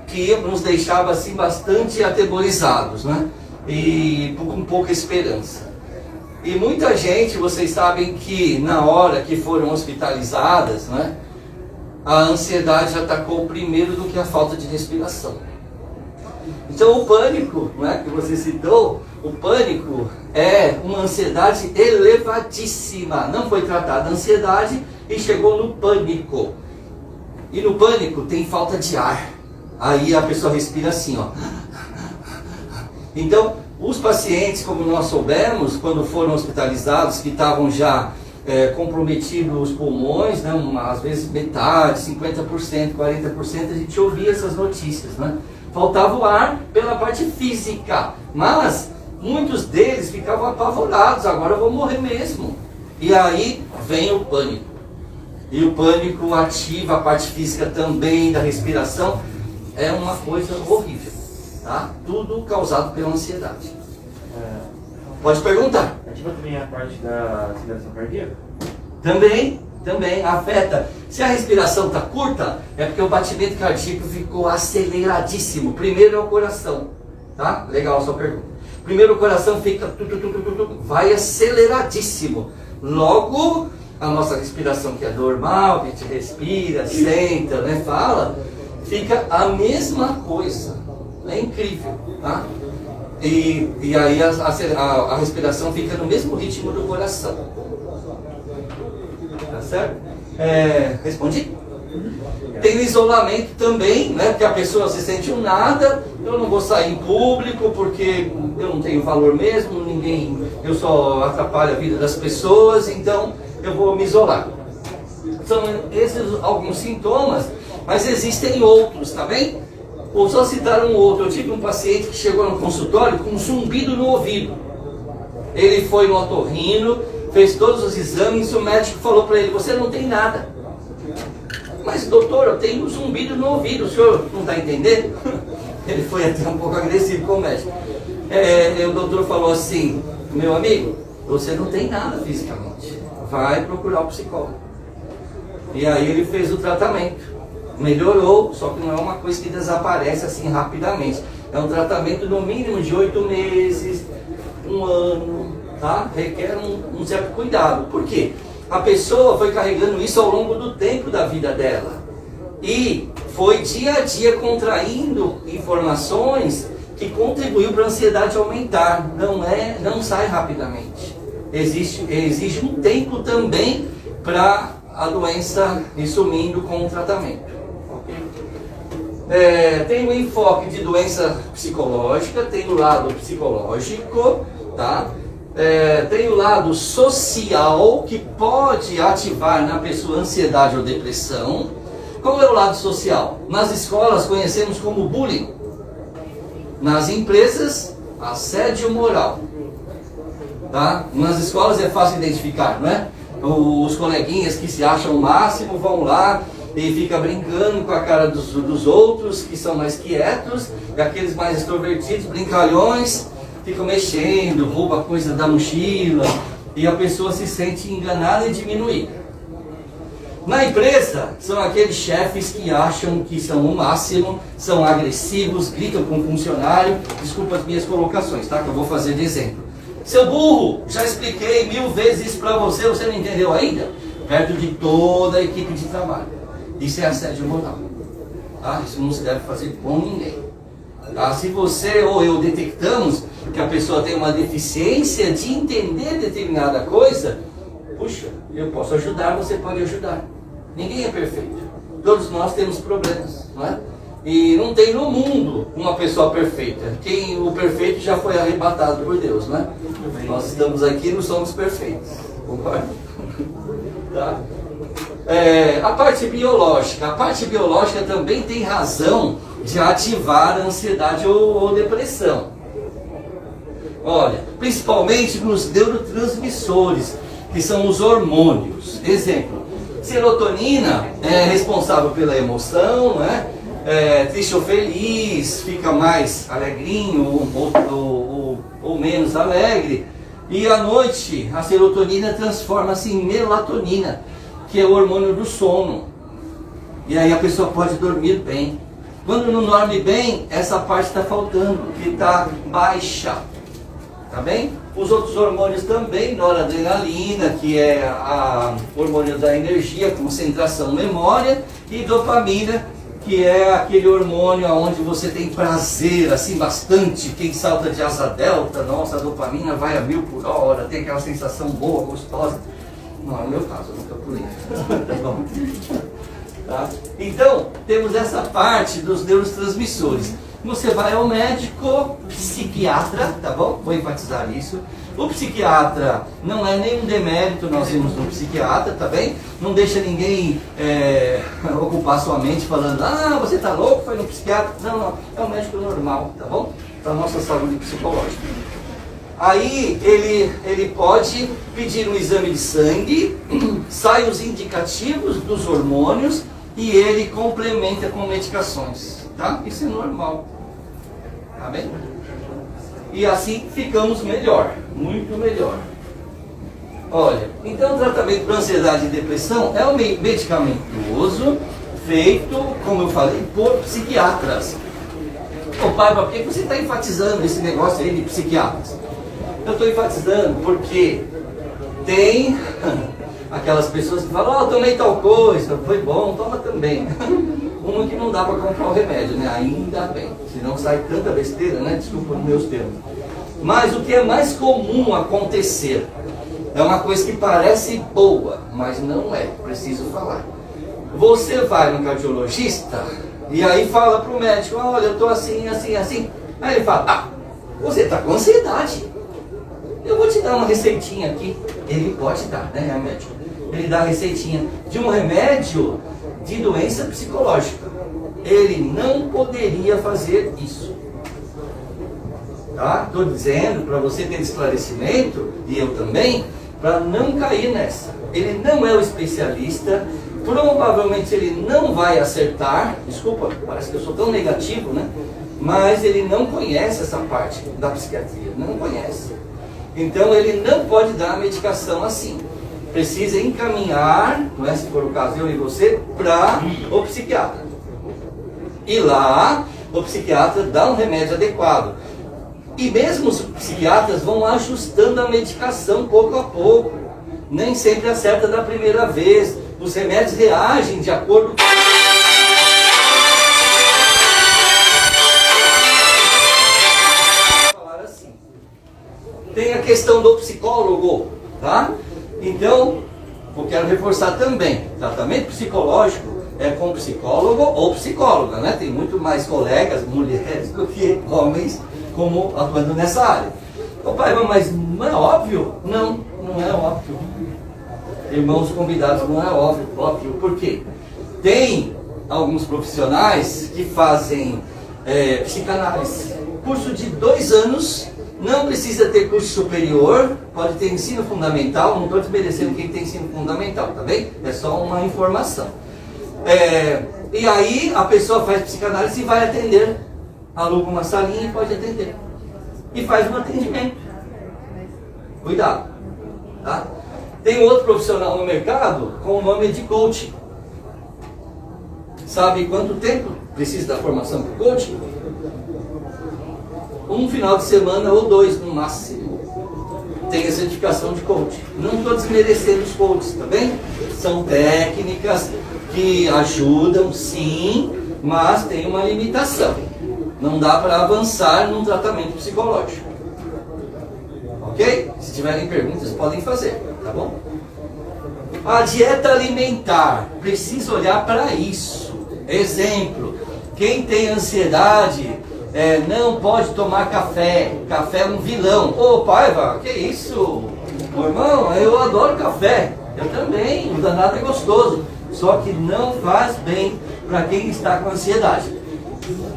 que nos deixava assim bastante atemorizados, né? E com pouca esperança. E muita gente, vocês sabem que na hora que foram hospitalizadas, né, a ansiedade atacou primeiro do que a falta de respiração. Então o pânico, né, que você citou, o pânico é uma ansiedade elevadíssima. Não foi tratada a ansiedade e chegou no pânico. E no pânico tem falta de ar. Aí a pessoa respira assim, ó. Então, os pacientes, como nós soubemos, quando foram hospitalizados, que estavam já comprometidos os pulmões, né, às vezes metade, 50%, 40%, a gente ouvia essas notícias, né? Faltava o ar pela parte física, mas muitos deles ficavam apavorados, agora eu vou morrer mesmo. E aí vem o pânico. E o pânico ativa a parte física também da respiração. É uma coisa horrível, tá? Tudo causado pela ansiedade. Pode perguntar. Ativa também a parte da aceleração cardíaca? Também afeta. Se a respiração está curta, é porque o batimento cardíaco ficou aceleradíssimo. Primeiro é o coração, tá? Legal a sua pergunta. Primeiro o coração fica, vai aceleradíssimo. Logo, a nossa respiração que é normal, que a gente respira, senta, né, fala, fica a mesma coisa. É incrível, tá? E aí a respiração fica no mesmo ritmo do coração. Tá certo? Respondi? Tem o isolamento também, né? Porque a pessoa se sente um nada, eu não vou sair em público porque eu não tenho valor mesmo, eu só atrapalho a vida das pessoas, então eu vou me isolar. São esses alguns sintomas, mas existem outros, tá bem? Vou só citar um outro. Eu tive um paciente que chegou no consultório com um zumbido no ouvido. Ele foi no otorrino, fez todos os exames, o médico falou para ele, você não tem nada. Mas doutor, eu tenho um zumbido no ouvido, o senhor não está entendendo? Ele foi até um pouco agressivo com o médico. O doutor falou assim, meu amigo, você não tem nada fisicamente, vai procurar o psicólogo. E aí ele fez o tratamento. Melhorou, só que não é uma coisa que desaparece assim rapidamente. É um tratamento no mínimo de 8 meses, 1 ano, tá? Requer um certo cuidado. Por quê? A pessoa foi carregando isso ao longo do tempo da vida dela. E foi dia a dia contraindo informações que contribuiu para a ansiedade aumentar. Não sai rapidamente. Exige um tempo também para a doença ir sumindo com o tratamento. Tem o enfoque de doença psicológica, tem o lado psicológico, tá? Tem o lado social, que pode ativar na pessoa ansiedade ou depressão. Qual é o lado social? Nas escolas conhecemos como bullying. Nas empresas, assédio moral. Tá? Nas escolas é fácil identificar, não é? Os coleguinhas que se acham o máximo vão lá e fica brincando com a cara dos outros, que são mais quietos, e aqueles mais extrovertidos, brincalhões, ficam mexendo, rouba coisa da mochila, e a pessoa se sente enganada e diminuída. Na empresa, são aqueles chefes que acham que são o máximo, são agressivos, gritam com o funcionário. Desculpa as minhas colocações, tá? Que eu vou fazer de exemplo. Seu burro, já expliquei 1000 vezes isso para você, você não entendeu ainda? Perto de toda a equipe de trabalho. Isso é assédio moral. Tá? Isso não se deve fazer com ninguém. Tá? Se você ou eu detectamos que a pessoa tem uma deficiência de entender determinada coisa, puxa, eu posso ajudar, você pode ajudar. Ninguém é perfeito. Todos nós temos problemas, não é? E não tem no mundo uma pessoa perfeita. O perfeito já foi arrebatado por Deus, não é? Nós estamos aqui e não somos perfeitos. Concorda? Tá? A parte biológica. A parte biológica também tem razão de ativar a ansiedade ou depressão. Olha, principalmente nos neurotransmissores, que são os hormônios. Exemplo, serotonina é responsável pela emoção, né? Triste ou feliz, fica mais alegrinho ou menos alegre. E à noite a serotonina transforma-se em melatonina, que é o hormônio do sono. E aí a pessoa pode dormir bem. Quando não dorme bem, essa parte está faltando, que está baixa. Tá bem? Os outros hormônios também, noradrenalina, que é o hormônio da energia, concentração, memória, e dopamina, que é aquele hormônio onde você tem prazer, assim, bastante. Quem salta de asa delta, nossa, a dopamina vai a 1000 por hora, tem aquela sensação boa, gostosa. Não é o meu caso, eu nunca pulei. Tá bom. Tá? Então, temos essa parte dos neurotransmissores. Você vai ao médico psiquiatra, tá bom? Vou enfatizar isso. O psiquiatra não é nenhum demérito, nós irmos no psiquiatra, tá bem? Não deixa ninguém ocupar sua mente falando, ah, você tá louco, foi no psiquiatra. Não, não, é um médico normal, tá bom? Para a nossa saúde psicológica. Aí ele pode pedir um exame de sangue, sai os indicativos dos hormônios e ele complementa com medicações, tá? Isso é normal, tá bem? E assim ficamos melhor, muito melhor. Olha, então o tratamento para ansiedade e depressão é um medicamentoso feito, como eu falei, por psiquiatras. Ô pai, por que você está enfatizando esse negócio aí de psiquiatras? Eu estou enfatizando porque tem aquelas pessoas que falam, eu tomei tal coisa, foi bom, toma também. Uma que não dá para comprar o remédio, né? Ainda bem, senão sai tanta besteira, né? Desculpa os meus termos. Mas o que é mais comum acontecer é uma coisa que parece boa, mas não é, preciso falar. Você vai no cardiologista e aí fala para o médico, olha, eu estou assim, assim, assim. Aí ele fala, você está com ansiedade. Eu vou te dar uma receitinha aqui. Ele pode dar, né, médico? Ele dá a receitinha de um remédio de doença psicológica. Ele não poderia fazer isso. Tá? Estou dizendo para você ter esclarecimento, e eu também, para não cair nessa. Ele não é o especialista, provavelmente ele não vai acertar. Desculpa, parece que eu sou tão negativo, né? Mas ele não conhece essa parte da psiquiatria, não conhece. Então ele não pode dar a medicação assim. Precisa encaminhar, não é, se for o caso eu e você, para o psiquiatra. E lá o psiquiatra dá um remédio adequado. E mesmo os psiquiatras vão ajustando a medicação pouco a pouco. Nem sempre acerta da primeira vez. Os remédios reagem de acordo com... Tem a questão do psicólogo, tá? Então, eu quero reforçar também, tratamento psicológico é com psicólogo ou psicóloga, né? Tem muito mais colegas, mulheres, do que homens, como atuando nessa área. Ô pai, mas não é óbvio? Não, não é óbvio. Irmãos convidados, não é óbvio. Por quê? Tem alguns profissionais que fazem psicanálise, curso de 2 anos. Não precisa ter curso superior, pode ter ensino fundamental, não estou desmerecendo quem tem ensino fundamental, tá bem? É só uma informação. E aí a pessoa faz psicanálise e vai atender, aluga uma salinha e pode atender. E faz um atendimento. Cuidado, tá? Tem outro profissional no mercado com o nome de coaching. Sabe quanto tempo precisa da formação para o coaching? Um final de semana ou 2 no máximo. Tem a certificação de coach. Não estou desmerecendo os coaches, tá bem? São técnicas que ajudam, sim, mas tem uma limitação. Não dá para avançar num tratamento psicológico. Ok? Se tiverem perguntas, podem fazer, tá bom? A dieta alimentar, precisa olhar para isso. Exemplo, quem tem ansiedade... não pode tomar café, café é um vilão. Ô Paiva, que isso? Meu irmão, eu adoro café, eu também, o danado é gostoso, só que não faz bem para quem está com ansiedade.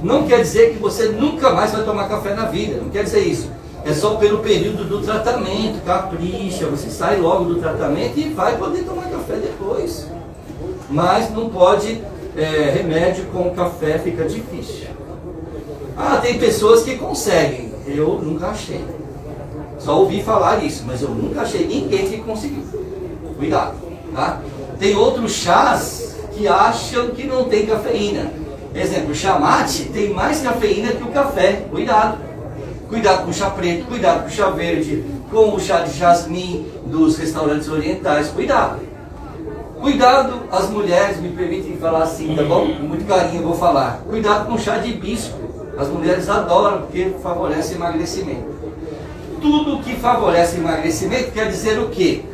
Não quer dizer que você nunca mais vai tomar café na vida, não quer dizer isso. É só pelo período do tratamento, capricha, você sai logo do tratamento e vai poder tomar café depois. Mas não pode, remédio com café fica difícil. Tem pessoas que conseguem, eu nunca achei. Só ouvi falar isso, mas eu nunca achei ninguém que conseguiu. Cuidado, tá? Tem outros chás que acham que não tem cafeína. Exemplo, o chá mate tem mais cafeína que o café. Cuidado. Cuidado com o chá preto, cuidado com o chá verde, com o chá de jasmim dos restaurantes orientais. Cuidado. Cuidado, as mulheres, me permitem falar assim, tá bom? Com muito carinho eu vou falar. Cuidado com o chá de hibisco. As mulheres adoram porque favorece emagrecimento. Tudo que favorece emagrecimento quer dizer o quê?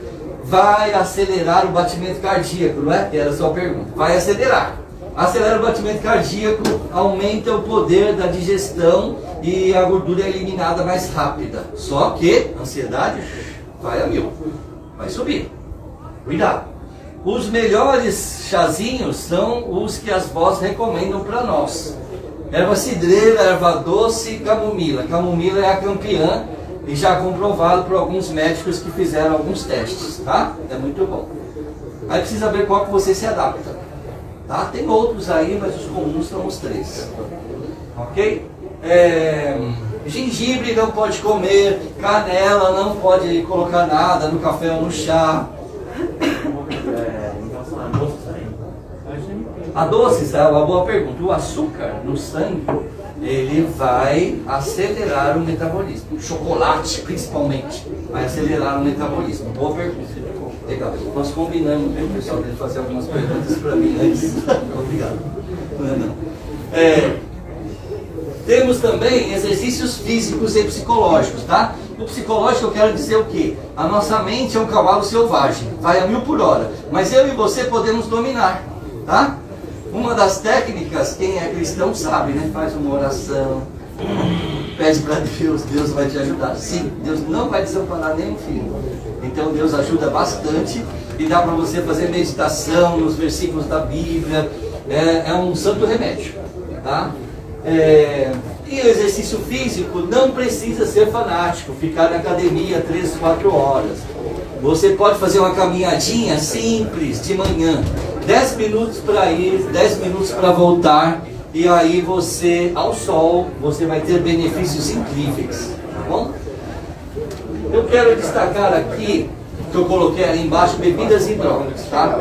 vai acelerar o batimento cardíaco, não é? Que era a sua pergunta. Vai acelerar. Acelera o batimento cardíaco, aumenta o poder da digestão e a gordura é eliminada mais rápida. Só que a ansiedade vai a 1000, vai subir. Cuidado. Os melhores chazinhos são os que as vós recomendam para nós. Erva cidreira, erva doce e camomila. Camomila é a campeã e já comprovado por alguns médicos que fizeram alguns testes, tá? É muito bom. Aí precisa ver qual que você se adapta, tá? Tem outros aí, mas os comuns são os 3, ok? Gengibre não pode comer, canela não pode colocar nada no café ou no chá. Então são doces também. A doces é uma boa pergunta. O açúcar no sangue, ele vai acelerar o metabolismo. O chocolate, principalmente, vai acelerar o metabolismo. Boa pergunta. Legal. Nós combinamos, viu, pessoal, dele fazer algumas perguntas para mim antes. Obrigado. Não. Temos também exercícios físicos e psicológicos, tá? O psicológico eu quero dizer o quê? A nossa mente é um cavalo selvagem, vai a 1000 por hora. Mas eu e você podemos dominar, tá? Uma das técnicas, quem é cristão sabe, né? Faz uma oração, pede para Deus, Deus vai te ajudar. Sim, Deus não vai desamparar nenhum filho. Então Deus ajuda bastante e dá para você fazer meditação nos versículos da Bíblia. É um santo remédio, tá? E o exercício físico não precisa ser fanático, ficar na academia 3, 4 horas. Você pode fazer uma caminhadinha simples de manhã, 10 minutos para ir, 10 minutos para voltar, e aí você, ao sol, você vai ter benefícios incríveis, tá bom? Eu quero destacar aqui, que eu coloquei ali embaixo, bebidas e drogas, tá?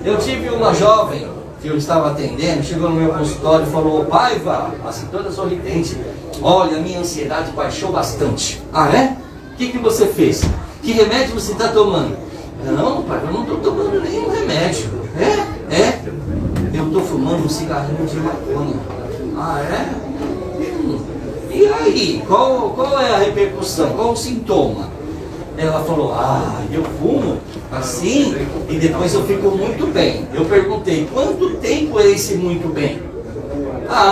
Eu tive uma jovem que eu estava atendendo, chegou no meu consultório e falou: Paiva, assim toda sorridente, olha, minha ansiedade baixou bastante. Ah, é? O que você fez? Que remédio você está tomando? Não, Paiva, eu não estou tomando nenhum remédio. Eu estou fumando um cigarrinho de maconha. Ah, é? E aí, qual é a repercussão? Qual o sintoma? Ela falou: eu fumo assim e depois eu fico muito bem. Eu perguntei: quanto tempo é esse muito bem?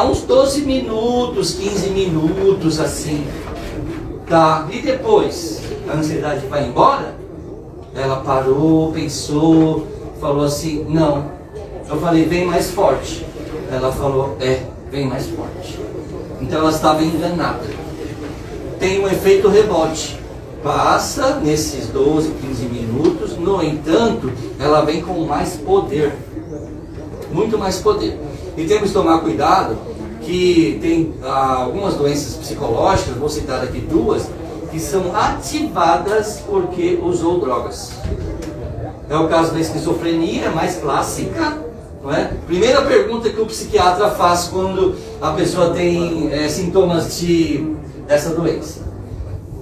Uns 12 minutos, 15 minutos assim. Tá, e depois? A ansiedade vai embora? Ela parou, pensou, falou assim: não. Eu falei: vem mais forte. Ela falou: vem mais forte. Então ela estava enganada. Tem um efeito rebote. Passa nesses 12, 15 minutos, no entanto, ela vem com mais poder, muito mais poder. E temos que tomar cuidado que tem algumas doenças psicológicas, vou citar aqui 2, que são ativadas porque usou drogas. É o caso da esquizofrenia, mais clássica, não é? Primeira pergunta que o psiquiatra faz quando a pessoa tem sintomas dessa doença.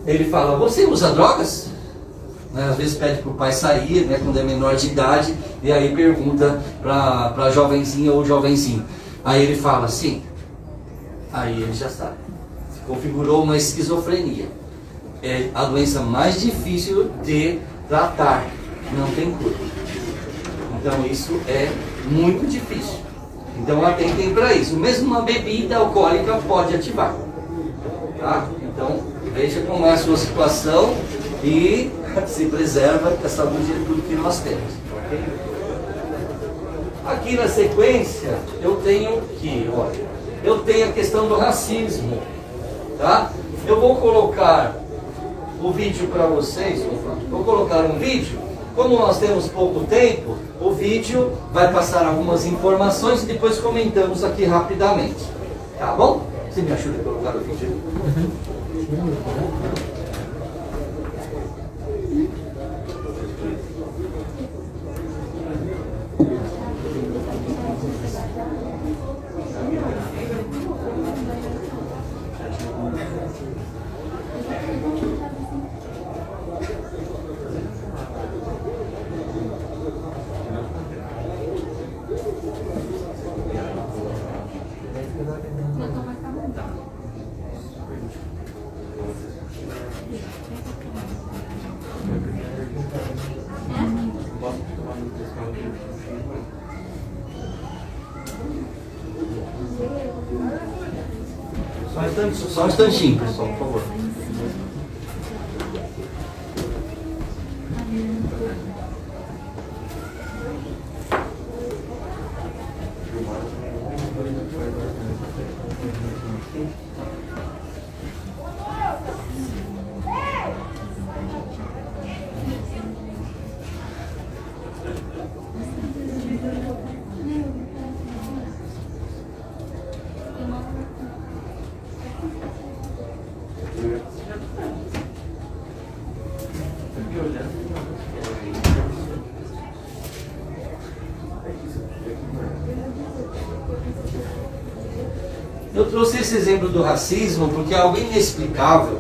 Ele fala: você usa drogas? Às vezes pede para o pai sair, né, quando é menor de idade, e aí pergunta para a jovenzinha ou jovenzinho. Aí ele fala: sim. Aí ele já sabe. Se configurou uma esquizofrenia. É a doença mais difícil de tratar. Não tem cura. Então isso é muito difícil. Então atentem para isso. Mesmo uma bebida alcoólica pode ativar. Tá? Então veja como é a sua situação e se preserva, que a saúde é tudo que nós temos. Okay? Aqui na sequência eu tenho a questão do racismo. Tá? Eu vou colocar o vídeo para vocês. Vou colocar um vídeo. Como nós temos pouco tempo, o vídeo vai passar algumas informações e depois comentamos aqui rapidamente. Tá bom? Você me ajuda a colocar o vídeo? Só um instantinho, pessoal, por favor. Eu trouxe esse exemplo do racismo porque é algo inexplicável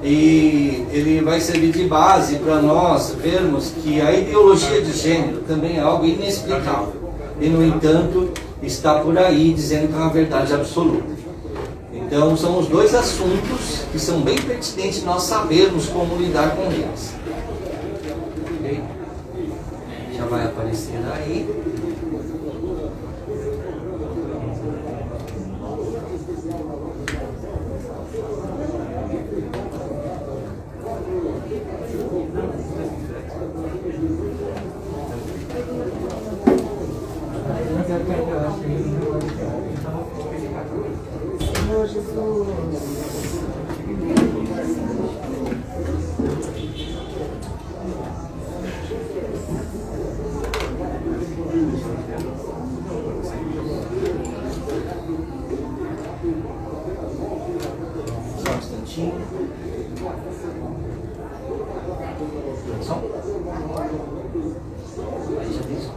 e ele vai servir de base para nós vermos que a ideologia de gênero também é algo inexplicável e, no entanto, está por aí dizendo que é uma verdade absoluta. Então, são os dois assuntos que são bem pertinentes nós sabermos como lidar com eles. Ok? Já vai aparecer aí. Senhor Jesus. Só um instantinho. Só. Aí já tem som.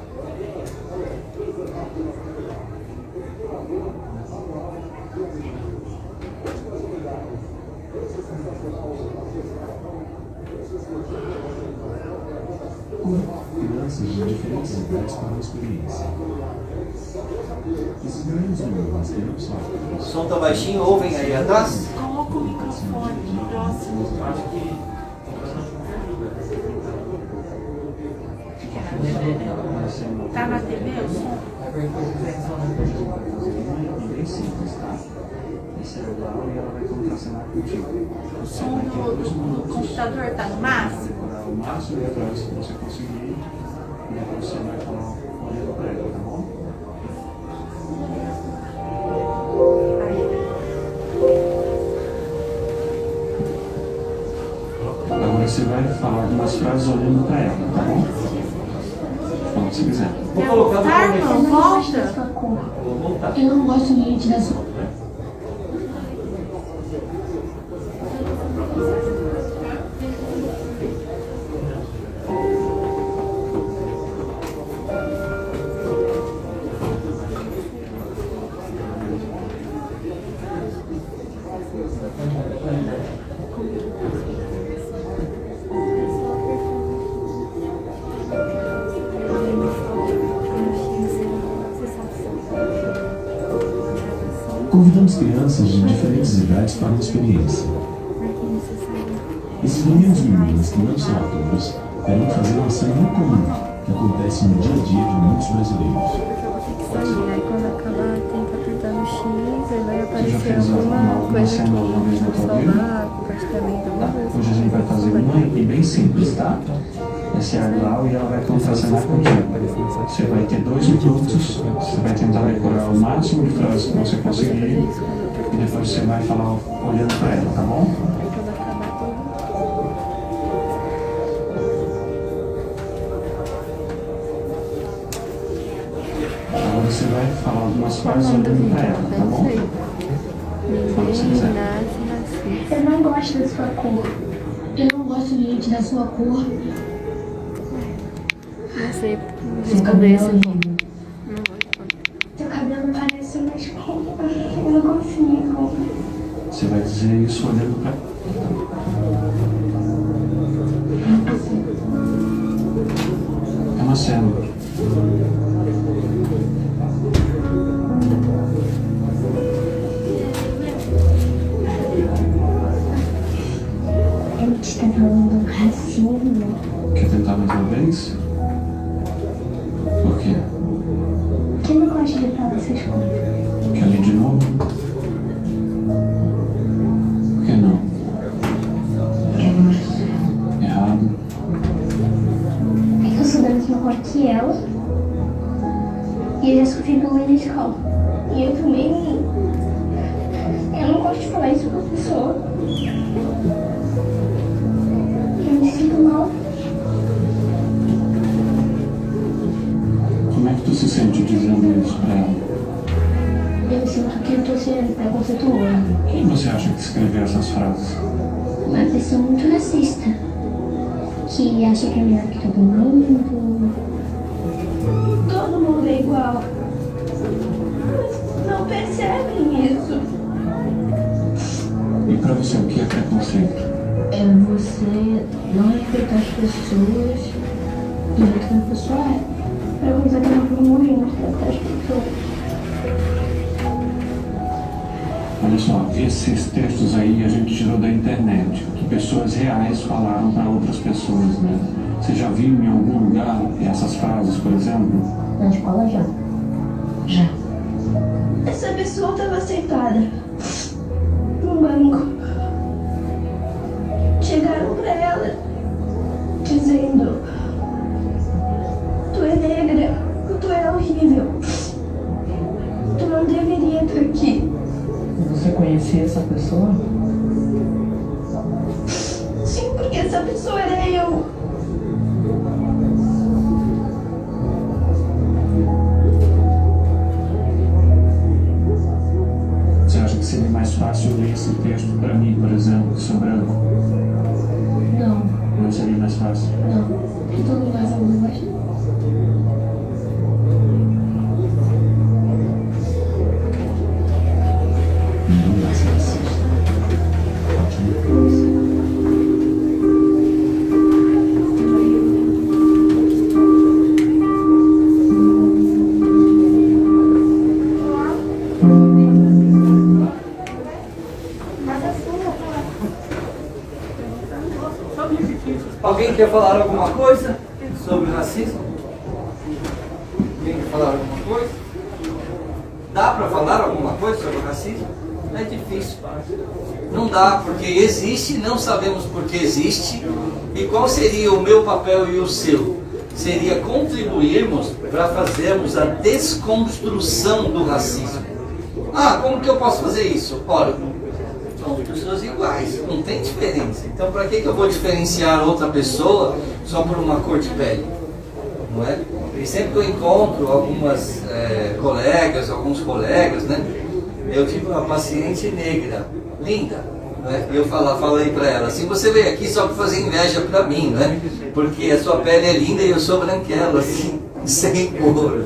Crianças de diferentes idades para a experiência. Esses grandes números que não sabem. O som tá baixinho, ouvem aí atrás? Coloca o microfone próximo. Acho que Tá na TV o som? E bem simples, tá? Esse é o grau e ela vai contracenar contigo. O som do computador tá no máximo? O máximo e atrás que você conseguir. E depois você vai falar olhando para ela, tá bom? Agora você vai falar algumas frases olhando para ela, tá bom? Quando você quiser. Quer voltar, irmão? Volta. Vou voltar. Eu não gosto muito da sua. Convidamos crianças de diferentes idades para uma experiência. Esses meninos e meninas que não são atores devem fazer uma ação incomum que acontece no dia a dia de muitos brasileiros. Aí quando acabar tem que apertar no X e vai Você já aparecer fez alguma coisa cena alguma vez na que tua vida? salvar, compartilhamento, alguma coisa. Hoje a gente vai fazer uma e bem simples, tá? Essa é a Glau e ela vai contracenar contigo. Você vai ter 2 minutos, você vai tentar decorar o máximo de frases que você conseguir e depois você vai falar olhando para ela, tá bom? Aí quando acabar tudo. Agora você vai falar algumas frases olhando para ela, tá bom? Quando você quiser. Eu não gosto da sua cor. Eu não gosto, gente, da sua cor. Não sei Seu responder cabelo é esse lindo. ponto. Não vou responder. Seu cabelo parece uma escova. Eu não consigo. Você vai dizer isso olhando para ela. É uma cena. Ele está falando racismo. Quer tentar mais uma vez? Por quê? Eu não gosto de falar essas coisas. Quer ler de novo? que ela. E eu já sofri bullying na escola. E eu também. Eu não gosto de falar isso com a pessoa. Eu me sinto mal. Como é que tu se sente dizendo isso pra ela? Eu sinto que eu tô sendo preconceituosa. Quem você acha que escreveu essas frases? Uma pessoa muito racista. Que acha que é melhor que todo mundo. Todo mundo é igual. Mas não percebem isso. E pra você, o que é preconceito? É você não respeitar as pessoas do jeito que a pessoa é. Pra você que não promovendo respeitar as pessoas. Olha só, esses textos aí a gente tirou da internet, que pessoas reais falaram para outras pessoas, né? Você já viu em algum lugar essas frases, por exemplo? Na escola já. Já. Essa pessoa estava sentada num banco. Chegaram pra ela dizendo: tu é negra, tu é horrível, tu não deveria estar aqui. Você conhecia essa pessoa? Sim, porque essa pessoa era eu. Você acha que seria mais fácil ler esse texto para mim, por exemplo, que sou branco? Não, Não seria mais fácil? não. Porque todo mundo faz alguma coisa. Não vai ser racista. Alguém quer falar alguma coisa sobre racismo? Alguém quer falar alguma coisa? Dá para falar alguma coisa sobre racismo? É difícil. Não dá, porque existe, não sabemos por que existe. E qual seria o meu papel e o seu? Seria contribuirmos para fazermos a desconstrução do racismo. Ah, como que eu posso fazer isso? Ora, são pessoas iguais, não tem diferença. Então, para que eu vou diferenciar outra pessoa só por uma cor de pele? Não é? E sempre que eu encontro alguns colegas, né? Eu tive uma paciente negra, linda, né? E eu falei para ela assim: você veio aqui só para fazer inveja para mim, né? Porque a sua pele é linda e eu sou branquela, assim, sem cor.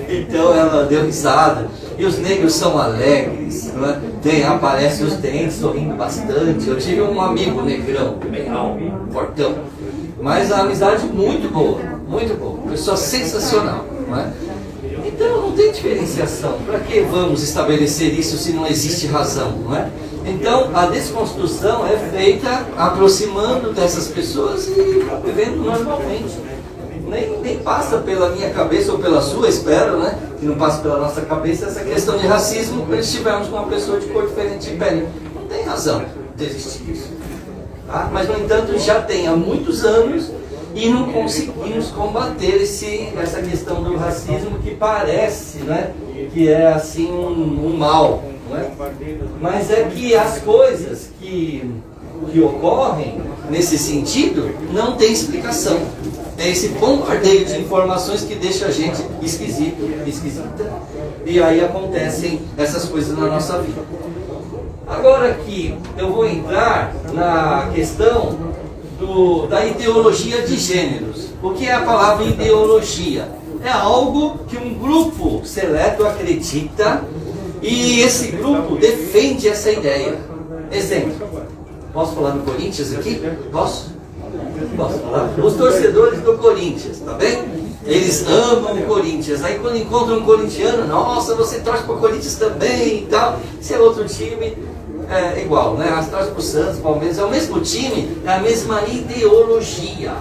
Então ela deu risada. E os negros são alegres, não é? Aparecem os dentes sorrindo bastante. Eu tive um amigo negrão, bem alto, fortão, mas a amizade muito boa, pessoa sensacional, não é? Então não tem diferenciação. Para que vamos estabelecer isso se não existe razão, não é? Então a desconstrução é feita aproximando dessas pessoas e vivendo normalmente. Nem passa pela minha cabeça ou pela sua, espero, né? Que não passe pela nossa cabeça essa questão de racismo quando estivermos com uma pessoa de cor diferente de pele. Não tem razão de existir isso. Tá? Mas, no entanto, já tem há muitos anos e não conseguimos combater essa questão do racismo que parece, né? Que é assim um mal. Não é? Mas é que as coisas que ocorrem nesse sentido não tem explicação. É esse bombardeio de informações que deixa a gente esquisita. E aí acontecem essas coisas na nossa vida. Agora aqui eu vou entrar na questão da ideologia de gêneros. O que é a palavra ideologia? É algo que um grupo seleto acredita e esse grupo defende essa ideia. Exemplo. Posso falar do Corinthians aqui? Posso falar? Os torcedores do Corinthians, tá bem? Eles amam o Corinthians. Aí quando encontram um corintiano, nossa, você torce para o Corinthians também e tal. Se é outro time, é igual, né? As torce para o Santos, Palmeiras, é o mesmo time, é a mesma ideologia.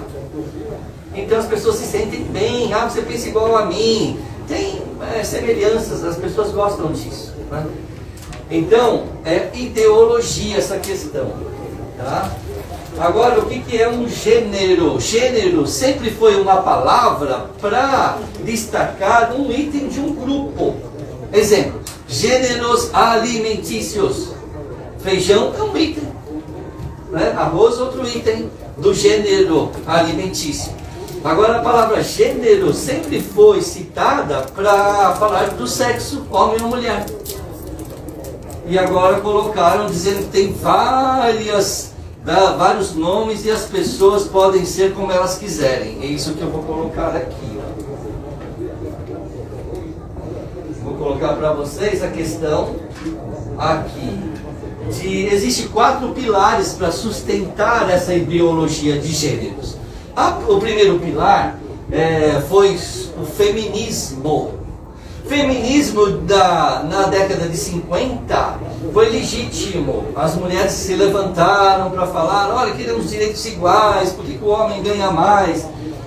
Então as pessoas se sentem bem. Ah, você pensa igual a mim. Tem semelhanças, as pessoas gostam disso, né? Então, é ideologia essa questão, tá? Agora, o que é um gênero? Gênero sempre foi uma palavra para destacar um item de um grupo. Exemplo, gêneros alimentícios. Feijão é um item, né? Arroz outro item do gênero alimentício. Agora, a palavra gênero sempre foi citada para falar do sexo, homem ou mulher. E agora colocaram dizendo que tem vários nomes e as pessoas podem ser como elas quiserem. É isso que eu vou colocar aqui. Vou colocar para vocês a questão aqui. Existem 4 pilares para sustentar essa ideologia de gêneros. O primeiro pilar foi o feminismo. Feminismo na década de 50 foi legítimo. As mulheres se levantaram para falar, olha, queremos direitos iguais, porque o homem ganha mais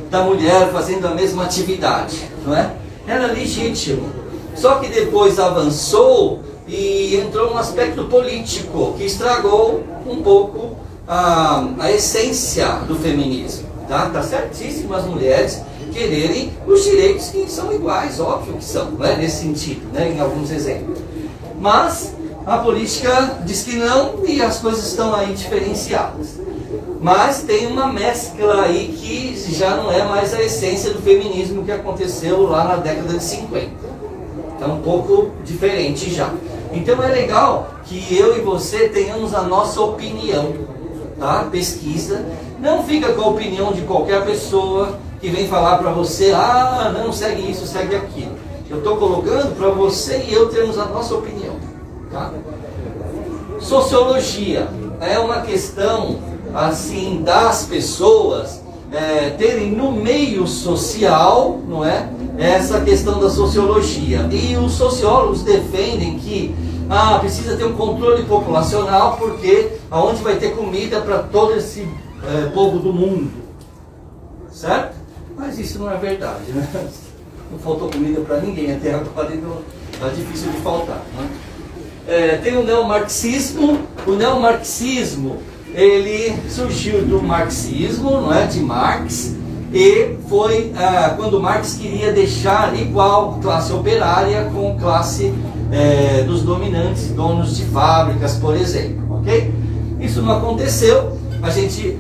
da mulher fazendo a mesma atividade, não é? Era legítimo. Só que depois avançou e entrou um aspecto político que estragou um pouco a essência do feminismo. Tá certíssimo as mulheres quererem os direitos que são iguais, óbvio que são, né? Nesse sentido, né? Em alguns exemplos. Mas a política diz que não e as coisas estão aí diferenciadas. Mas tem uma mescla aí que já não é mais a essência do feminismo que aconteceu lá na década de 50. É um pouco diferente já. Então é legal que eu e você tenhamos a nossa opinião, tá? Pesquisa. Não fica com a opinião de qualquer pessoa que vem falar para você, não, segue isso, segue aquilo. Eu estou colocando para você e eu termos a nossa opinião. Tá? Sociologia é uma questão assim das pessoas terem no meio social, não é? Essa questão da sociologia. E os sociólogos defendem que precisa ter um controle populacional porque aonde vai ter comida para todo esse povo do mundo, certo? Mas isso não é verdade, né? Não faltou comida para ninguém até agora, então é difícil de faltar, né? Tem o neomarxismo. O neomarxismo, ele surgiu do marxismo, não é? De Marx, e foi quando Marx queria deixar igual classe operária com classe dos dominantes, donos de fábricas, por exemplo, ok? Isso não aconteceu.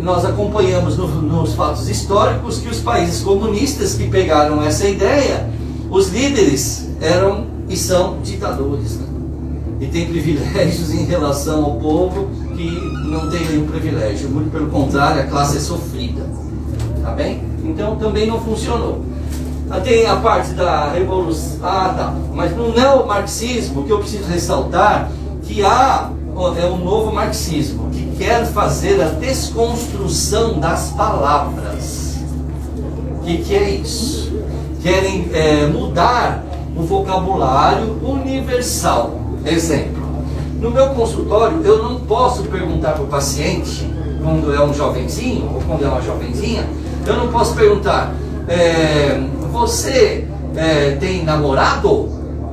Nós acompanhamos nos fatos históricos que os países comunistas que pegaram essa ideia, os líderes eram e são ditadores, né? E tem privilégios em relação ao povo que não tem nenhum privilégio, muito pelo contrário, a classe é sofrida, tá bem? Então também não funcionou. Tem a parte da revolução, mas no neomarxismo, que eu preciso ressaltar, que é um novo marxismo, que quer fazer a desconstrução das palavras. O que é isso? Querem mudar o vocabulário universal. Exemplo, no meu consultório eu não posso perguntar para o paciente, quando é um jovenzinho ou quando é uma jovenzinha, eu não posso perguntar, você tem namorado?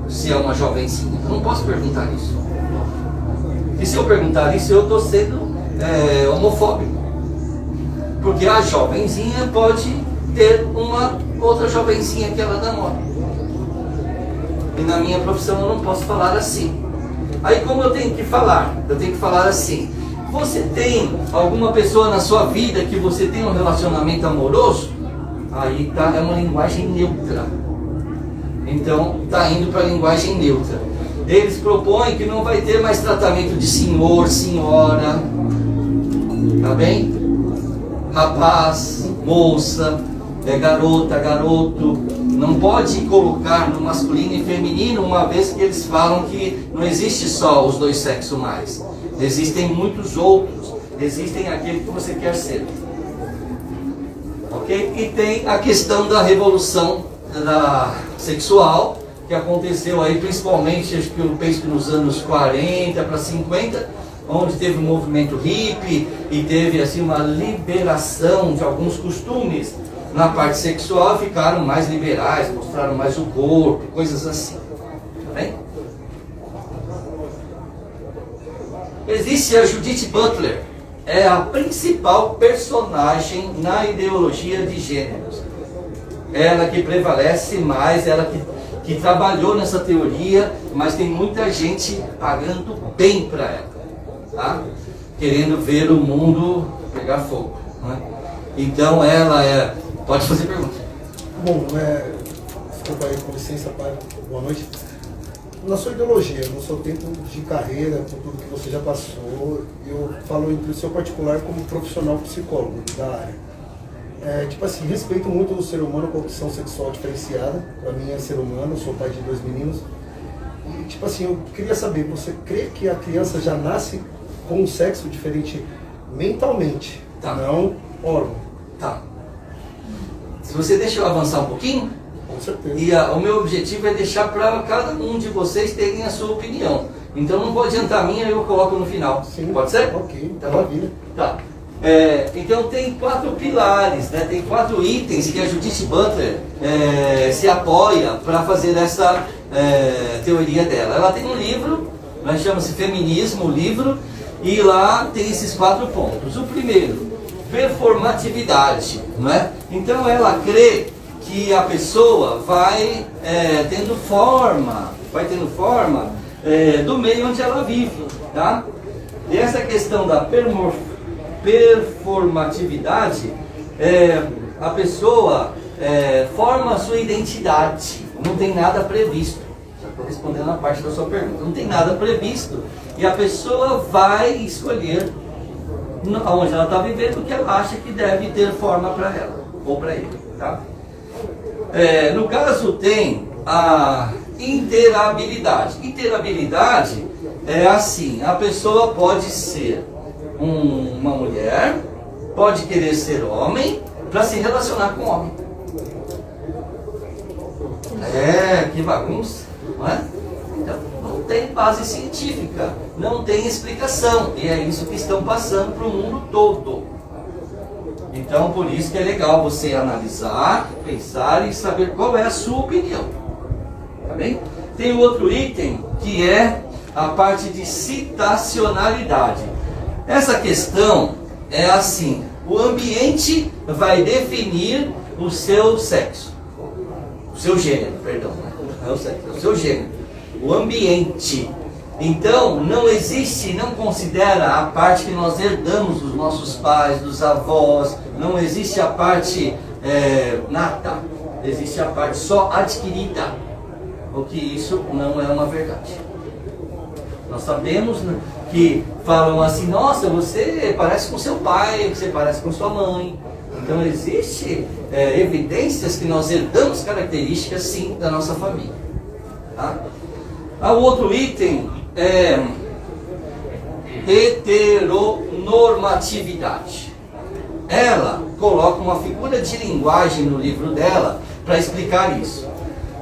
Se é uma jovenzinha, eu não posso perguntar isso. E se eu perguntar isso, eu estou sendo homofóbico. Porque a jovenzinha pode ter uma outra jovenzinha que ela namora. E na minha profissão eu não posso falar assim. Aí como eu tenho que falar? Eu tenho que falar assim. Você tem alguma pessoa na sua vida que você tem um relacionamento amoroso? Aí é uma linguagem neutra. Então está indo para a linguagem neutra. Eles propõem que não vai ter mais tratamento de senhor, senhora, tá bem? Rapaz, moça, garota, garoto. Não pode colocar no masculino e feminino, uma vez que eles falam que não existe só os dois sexos mais. Existem muitos outros. Existem aquele que você quer ser. Ok? E tem a questão da revolução sexual, que aconteceu aí principalmente, acho que eu penso que nos anos 40 para 50, onde teve um movimento hippie e teve assim uma liberação de alguns costumes na parte sexual, ficaram mais liberais, mostraram mais o corpo, coisas assim. Tá bem? Existe a Judith Butler, é a principal personagem na ideologia de gêneros. Ela que prevalece mais, ela que trabalhou nessa teoria, mas tem muita gente pagando bem para ela, tá? Querendo ver o mundo pegar fogo, né? Então ela é... Pode fazer pergunta. Bom, desculpa aí, com licença, pai. Boa noite. Na sua ideologia, no seu tempo de carreira, com tudo que você já passou, eu falo entre o seu particular como profissional psicólogo da área. Tipo assim, respeito muito o ser humano com opção sexual diferenciada. Para mim é ser humano, eu sou pai de 2 meninos. E tipo assim, eu queria saber, você crê que a criança já nasce com um sexo diferente mentalmente, não órgão? Tá. Se você deixa eu avançar um pouquinho, com certeza. E o meu objetivo é deixar para cada um de vocês terem a sua opinião. Então não vou adiantar a minha, eu coloco no final. Sim. Pode ser? Ok, Tá maravilha. Tá. Então tem 4 pilares, né? Tem 4 itens que a Judith Butler se apoia para fazer essa teoria dela. Ela tem um livro, né, chama-se Feminismo, o livro, e lá tem esses 4 pontos. O primeiro, performatividade, não é? Então ela crê que a pessoa vai tendo forma do meio onde ela vive, tá? E essa questão da performatividade, a pessoa forma a sua identidade, não tem nada previsto. Já estou respondendo a parte da sua pergunta. Não tem nada previsto e a pessoa vai escolher onde ela está vivendo o que ela acha que deve ter forma para ela ou para ele, tá? No caso tem a inteirabilidade. Inteirabilidade é assim, a pessoa pode ser uma mulher, pode querer ser homem para se relacionar com homem. Que bagunça, não é? Então, não tem base científica, não tem explicação, e é isso que estão passando para o mundo todo. Então, por isso que é legal você analisar, pensar e saber qual é a sua opinião. Tá bem? Tem outro item que é a parte de citacionalidade. Essa questão é assim, o ambiente vai definir o seu sexo. O seu gênero, perdão. Não é o sexo, é o seu gênero. O ambiente. Então, não existe, não considera a parte que nós herdamos dos nossos pais, dos avós, não existe a parte nata, existe a parte só adquirida, o que isso não é uma verdade. Nós sabemos que falam assim, nossa, você parece com seu pai, você parece com sua mãe. Então, existe evidências que nós herdamos características, sim, da nossa família. Tá? O outro item é heteronormatividade. Ela coloca uma figura de linguagem no livro dela para explicar isso.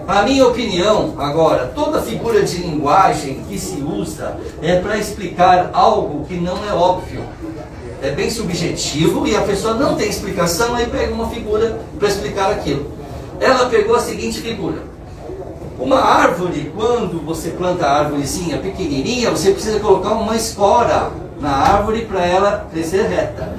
A minha opinião, agora, toda figura de linguagem que se usa é para explicar algo que não é óbvio. É bem subjetivo e a pessoa não tem explicação, aí pega uma figura para explicar aquilo. Ela pegou a seguinte figura. Uma árvore, quando você planta a árvorezinha pequenininha, você precisa colocar uma espora na árvore para ela crescer reta.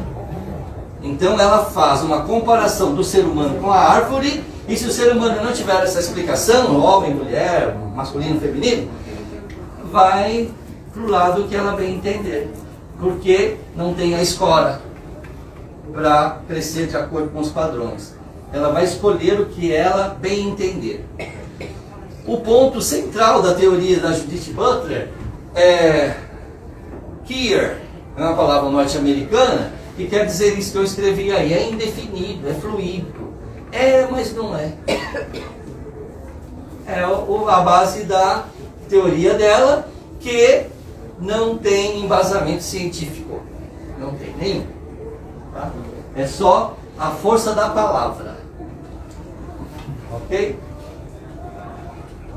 Então ela faz uma comparação do ser humano com a árvore, e se o ser humano não tiver essa explicação, homem, mulher, masculino, feminino, vai para o lado que ela bem entender, porque não tem a espora para crescer de acordo com os padrões. Ela vai escolher o que ela bem entender. O ponto central da teoria da Judith Butler é queer, é uma palavra norte-americana, que quer dizer isso que eu escrevi aí, é indefinido, é fluido. Mas não é. É a base da teoria dela, que não tem embasamento científico. Não tem nenhum. Tá? É só a força da palavra. Ok?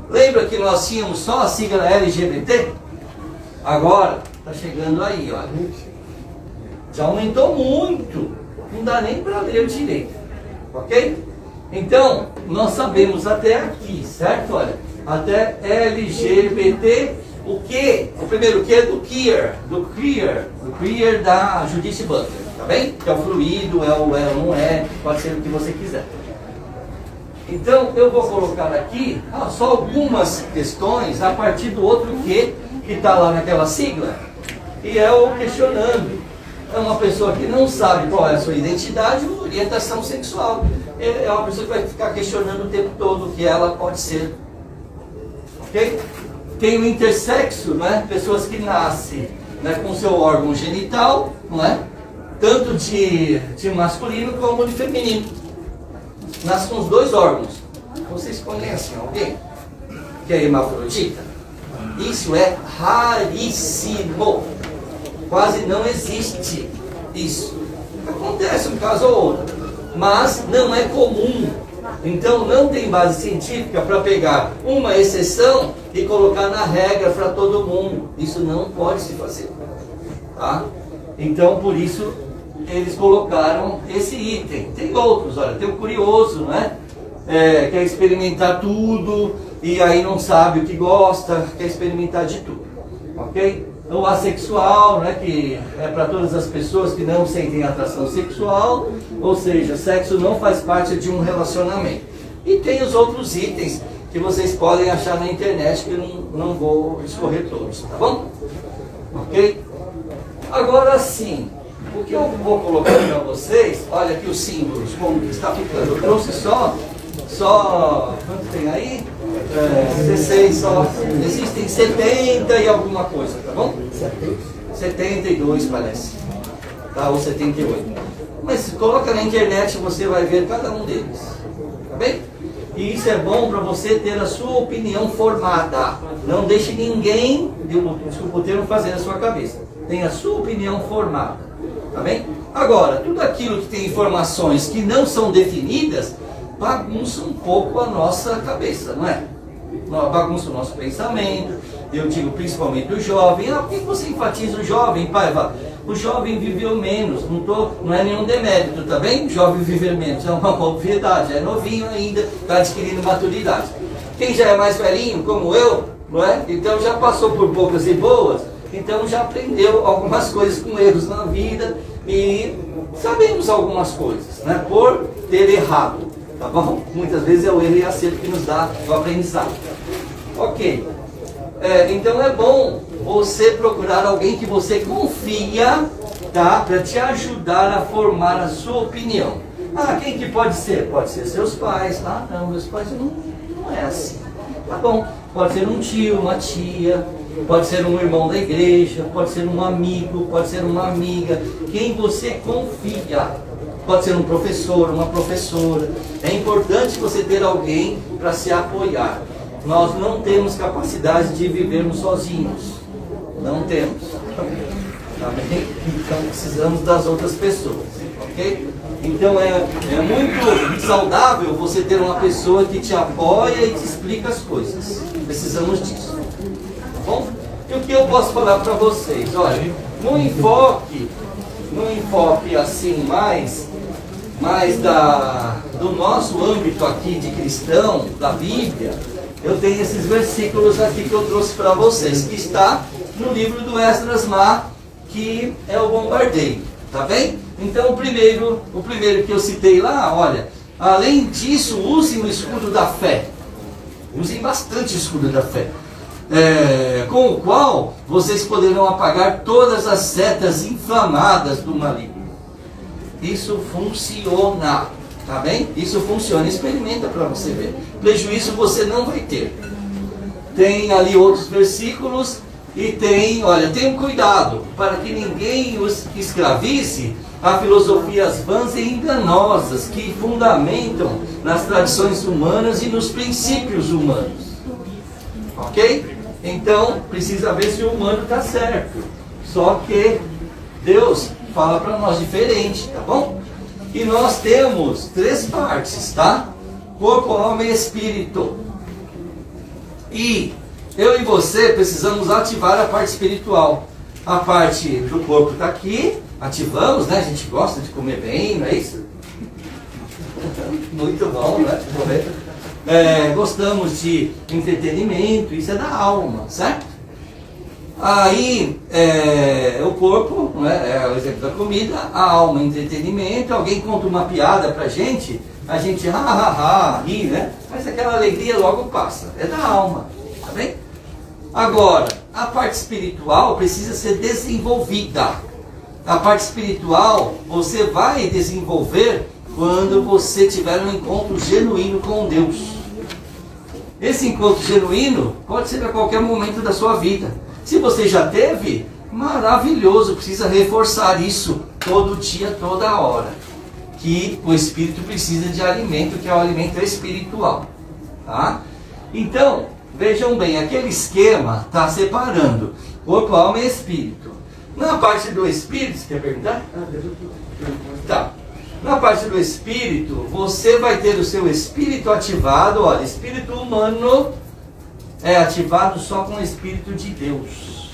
Lembra que nós tínhamos só a sigla LGBT? Agora, está chegando aí, olha. Já aumentou muito. Não dá nem para ler direito. Ok? Então, nós sabemos até aqui, certo? Olha, até LGBTQIA+. O primeiro que é do queer da Judith Butler, tá bem? Que é o fluido, é o não é, pode ser o que você quiser. Então, eu vou colocar aqui só algumas questões a partir do outro que está lá naquela sigla, e é o questionando. É uma pessoa que não sabe qual é a sua identidade ou orientação sexual. É uma pessoa que vai ficar questionando o tempo todo o que ela pode ser. Ok? Tem o intersexo, né? Pessoas que nascem, né, com seu órgão genital, não é? Tanto de masculino como de feminino. Nasce com os dois órgãos. Vocês conhecem alguém que é hermafrodita? Isso é raríssimo. Quase não existe isso. Acontece um caso ou outro, mas não é comum. Então não tem base científica para pegar uma exceção e colocar na regra para todo mundo. Isso não pode se fazer. Tá? Então por isso eles colocaram esse item. Tem outros, olha, tem o curioso, né? Quer experimentar tudo e aí não sabe o que gosta, quer experimentar de tudo. Ok? O assexual, né, que é para todas as pessoas que não sentem atração sexual, ou seja, sexo não faz parte de um relacionamento. E tem os outros itens que vocês podem achar na internet, que eu não vou escorrer todos, tá bom? Ok? Agora sim, o que eu vou colocar para vocês, olha aqui os símbolos, como que está ficando. Eu trouxe só quanto tem aí? 16 só. Existem 70 e alguma coisa, tá bom? 72 parece. Tá? Ou 78. Mas coloca na internet, você vai ver cada um deles. Tá bem? E isso é bom para você ter a sua opinião formada. Não deixe ninguém, desculpa o termo, fazer na sua cabeça. Tenha a sua opinião formada. Tá bem? Agora, tudo aquilo que tem informações que não são definidas, bagunça um pouco a nossa cabeça, não é? Bagunça o nosso pensamento. Eu digo principalmente o jovem. Por que você enfatiza o jovem, Paiva? O jovem viveu menos, não é nenhum demérito, tá bem? O jovem viver menos é uma obviedade, é novinho ainda, está adquirindo maturidade. Quem já é mais velhinho, como eu, não é? Então já passou por poucas e boas, então já aprendeu algumas coisas com erros na vida e sabemos algumas coisas, né? Por ter errado, tá bom? Muitas vezes é o erro e acerto que nos dá o aprendizado. Ok. Então é bom você procurar alguém que você confia, tá? Para te ajudar a formar a sua opinião. Quem que pode ser? Pode ser seus pais. Não, meus pais não é assim. Tá bom, pode ser um tio, uma tia, pode ser um irmão da igreja, pode ser um amigo, pode ser uma amiga. Quem você confia. Pode ser um professor, uma professora. É importante você ter alguém para se apoiar. Nós não temos capacidade de vivermos sozinhos. Não temos. Tá bem? Então precisamos das outras pessoas. Ok? Então é muito saudável você ter uma pessoa que te apoia e te explica as coisas. Precisamos disso. Tá bom? E o que eu posso falar para vocês? Olha, no enfoque assim mais do nosso âmbito aqui de cristão, da Bíblia, eu tenho esses versículos aqui que eu trouxe para vocês, que está no livro do Esdras Má, que é o bombardeio, tá bem? Então o primeiro que eu citei lá, olha, além disso, usem o escudo da fé. Usem bastante o escudo da fé. Com o qual vocês poderão apagar todas as setas inflamadas do maligno. Isso funciona, tá bem? Isso funciona, experimenta para você ver. Prejuízo você não vai ter. Tem ali outros versículos e tenham cuidado para que ninguém os escravize a filosofias vãs e enganosas que fundamentam nas tradições humanas e nos princípios humanos. Ok? Então, precisa ver se o humano está certo. Só que Deus fala para nós diferente, tá bom? E nós temos 3 partes, tá? Corpo, alma e espírito. E eu e você precisamos ativar a parte espiritual. A parte do corpo está aqui, ativamos, né? A gente gosta de comer bem, não é isso? Muito bom, né? Gostamos de entretenimento, isso é da alma, certo? Aí, o corpo, né, é o exemplo da comida, a alma, entretenimento, alguém conta uma piada pra gente, a gente ri, né? Mas aquela alegria logo passa, é da alma, tá bem? Agora, a parte espiritual precisa ser desenvolvida. A parte espiritual você vai desenvolver quando você tiver um encontro genuíno com Deus. Esse encontro genuíno pode ser a qualquer momento da sua vida. Se você já teve, maravilhoso, precisa reforçar isso todo dia, toda hora. Que o espírito precisa de alimento, que é o alimento espiritual. Tá? Então, vejam bem, aquele esquema está separando corpo, alma e espírito. Na parte do espírito, você quer perguntar? Tá. Na parte do espírito, você vai ter o seu espírito ativado. Olha, espírito humano é ativado só com o Espírito de Deus.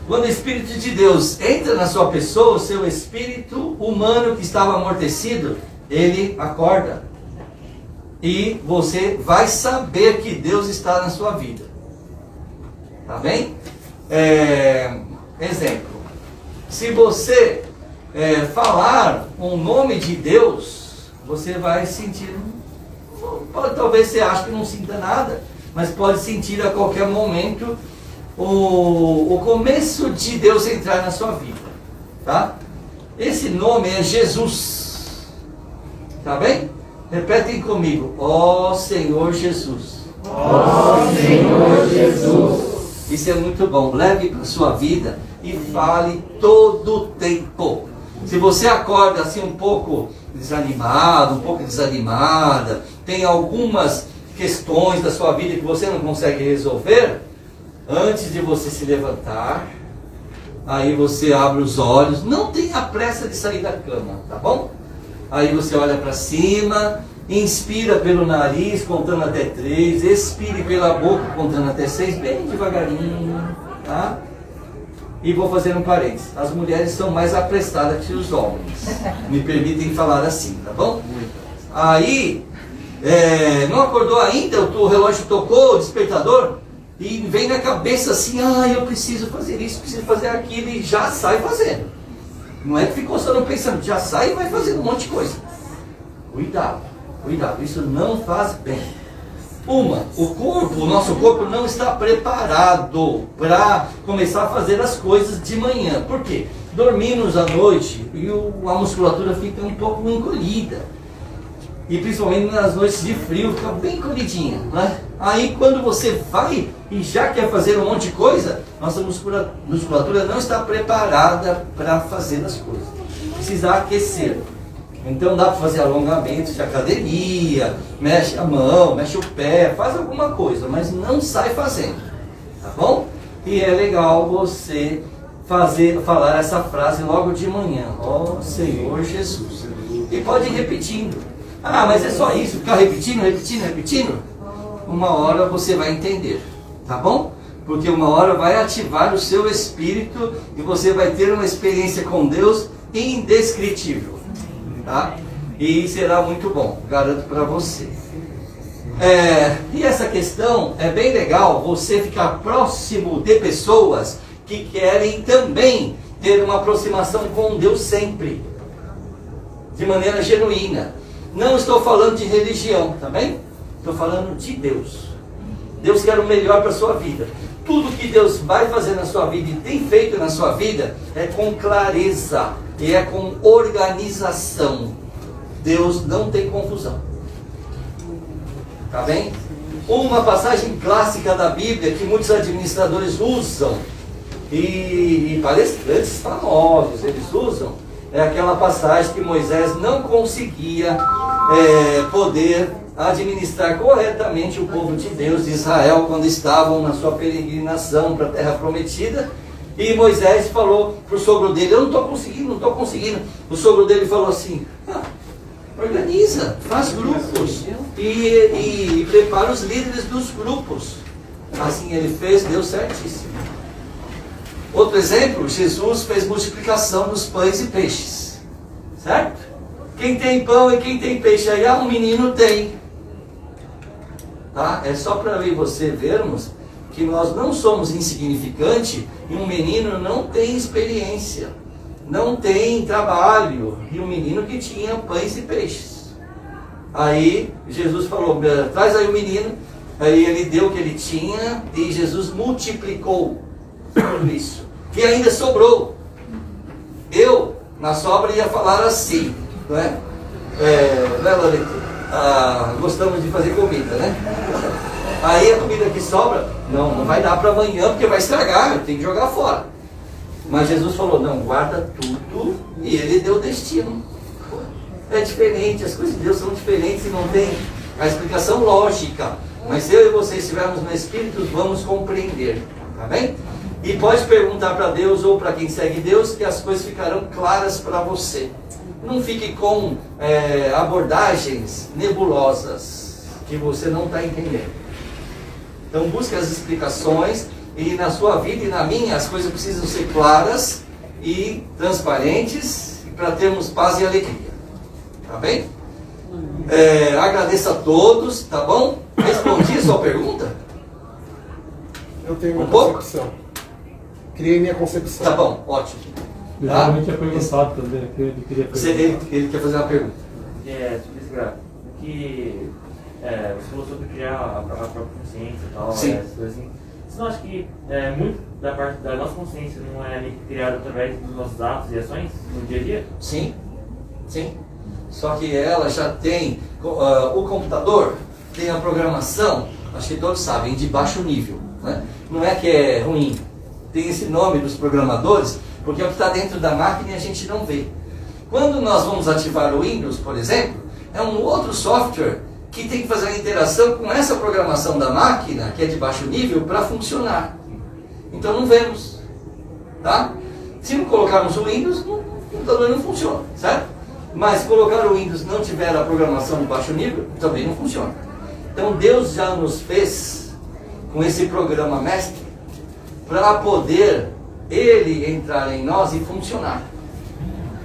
Quando o Espírito de Deus entra na sua pessoa, o seu espírito humano que estava amortecido, ele acorda. E você vai saber que Deus está na sua vida. Tá bem? Exemplo. Se você falar o nome de Deus, você vai sentir... Talvez você ache que não sinta nada, mas pode sentir a qualquer momento o começo de Deus entrar na sua vida, tá? Esse nome é Jesus, tá bem? Repetem comigo, ó Senhor Jesus. Ó Senhor Jesus. Isso é muito bom, leve para a sua vida e fale todo o tempo. Se você acorda assim um pouco desanimado, um pouco desanimada, tem algumas questões da sua vida que você não consegue resolver, antes de você se levantar, aí você abre os olhos, não tenha pressa de sair da cama, tá bom? Aí você olha para cima, inspira pelo nariz, contando até 3, expire pela boca, contando até 6, bem devagarinho, tá? E vou fazer um parênteses, as mulheres são mais apressadas que os homens, me permitem falar assim, tá bom? Aí... não acordou ainda, o relógio tocou, o despertador, e vem na cabeça assim, eu preciso fazer isso, preciso fazer aquilo, e já sai fazendo. Não é que ficou só não pensando, já sai e vai fazendo um monte de coisa. Cuidado, cuidado, isso não faz bem. O nosso corpo não está preparado para começar a fazer as coisas de manhã. Por quê? Dormimos à noite e a musculatura fica um pouco encolhida. E principalmente nas noites de frio, fica bem encolhidinha, né? Aí quando você vai e já quer fazer um monte de coisa, nossa musculatura não está preparada para fazer as coisas. Precisa aquecer. Então dá para fazer alongamentos de academia, mexe a mão, mexe o pé, faz alguma coisa, mas não sai fazendo, tá bom? E é legal você falar essa frase logo de manhã, ó Senhor Jesus. E pode ir repetindo. Mas é só isso, ficar repetindo. Uma hora você vai entender, tá bom? Porque uma hora vai ativar o seu espírito e você vai ter uma experiência com Deus indescritível, tá? E será muito bom, garanto para você. E essa questão é bem legal, você ficar próximo de pessoas que querem também ter uma aproximação com Deus sempre, de maneira genuína. Não estou falando de religião, tá bem? Estou falando de Deus. Deus quer o melhor para a sua vida. Tudo que Deus vai fazer na sua vida e tem feito na sua vida é com clareza e é com organização. Deus não tem confusão. Tá bem? Uma passagem clássica da Bíblia que muitos administradores usam e palestrantes famosos eles usam, é aquela passagem que Moisés não conseguia poder administrar corretamente o povo de Deus de Israel quando estavam na sua peregrinação para a terra prometida. E Moisés falou para o sogro dele, eu não estou conseguindo. O sogro dele falou assim, organiza, faz grupos e prepara os líderes dos grupos. Assim ele fez, deu certíssimo. Outro exemplo, Jesus fez multiplicação dos pães e peixes, certo? Quem tem pão e quem tem peixe aí, um menino tem. Tá? É só para eu e você vermos que nós não somos insignificantes e um menino não tem experiência, não tem trabalho, e um menino que tinha pães e peixes. Aí Jesus falou, traz aí o menino, aí ele deu o que ele tinha e Jesus multiplicou tudo isso, e ainda sobrou. Eu, na sobra, ia falar assim, não é? Né, Loreto? Gostamos de fazer comida, né? Aí a comida que sobra, não vai dar para amanhã porque vai estragar, tem que jogar fora. Mas Jesus falou, não, guarda tudo, e ele deu destino. É diferente, as coisas de Deus são diferentes e não tem a explicação lógica. Mas se eu e você estivermos no Espírito, vamos compreender, tá bem? E pode perguntar para Deus ou para quem segue Deus que as coisas ficarão claras para você. Não fique com abordagens nebulosas que você não está entendendo. Então busque as explicações, e na sua vida e na minha as coisas precisam ser claras e transparentes para termos paz e alegria. Tá bem? Agradeço a todos, tá bom? Respondi a sua pergunta? Eu tenho uma concepção. Criei minha concepção. Tá bom, ótimo. Eu realmente ia perguntar também. Ele quer fazer uma pergunta. Sobre esse gráfico. Que você falou sobre criar a própria consciência e tal. Sim. Assim. Você não acha que muito da parte da nossa consciência não é criada através dos nossos atos e ações no dia a dia? Sim, sim. Só que ela já tem, o computador tem a programação, acho que todos sabem, de baixo nível, né? Não é que é ruim, tem esse nome dos programadores, porque é o que está dentro da máquina e a gente não vê. Quando nós vamos ativar o Windows, por exemplo, é um outro software que tem que fazer a interação com essa programação da máquina, que é de baixo nível, para funcionar. Então não vemos, tá? Se não colocarmos o Windows, o computador não funciona, certo? Mas se colocar o Windows e não tiver a programação de baixo nível, também não funciona. Então Deus já nos fez com esse programa mestre para poder ele entrar em nós e funcionar,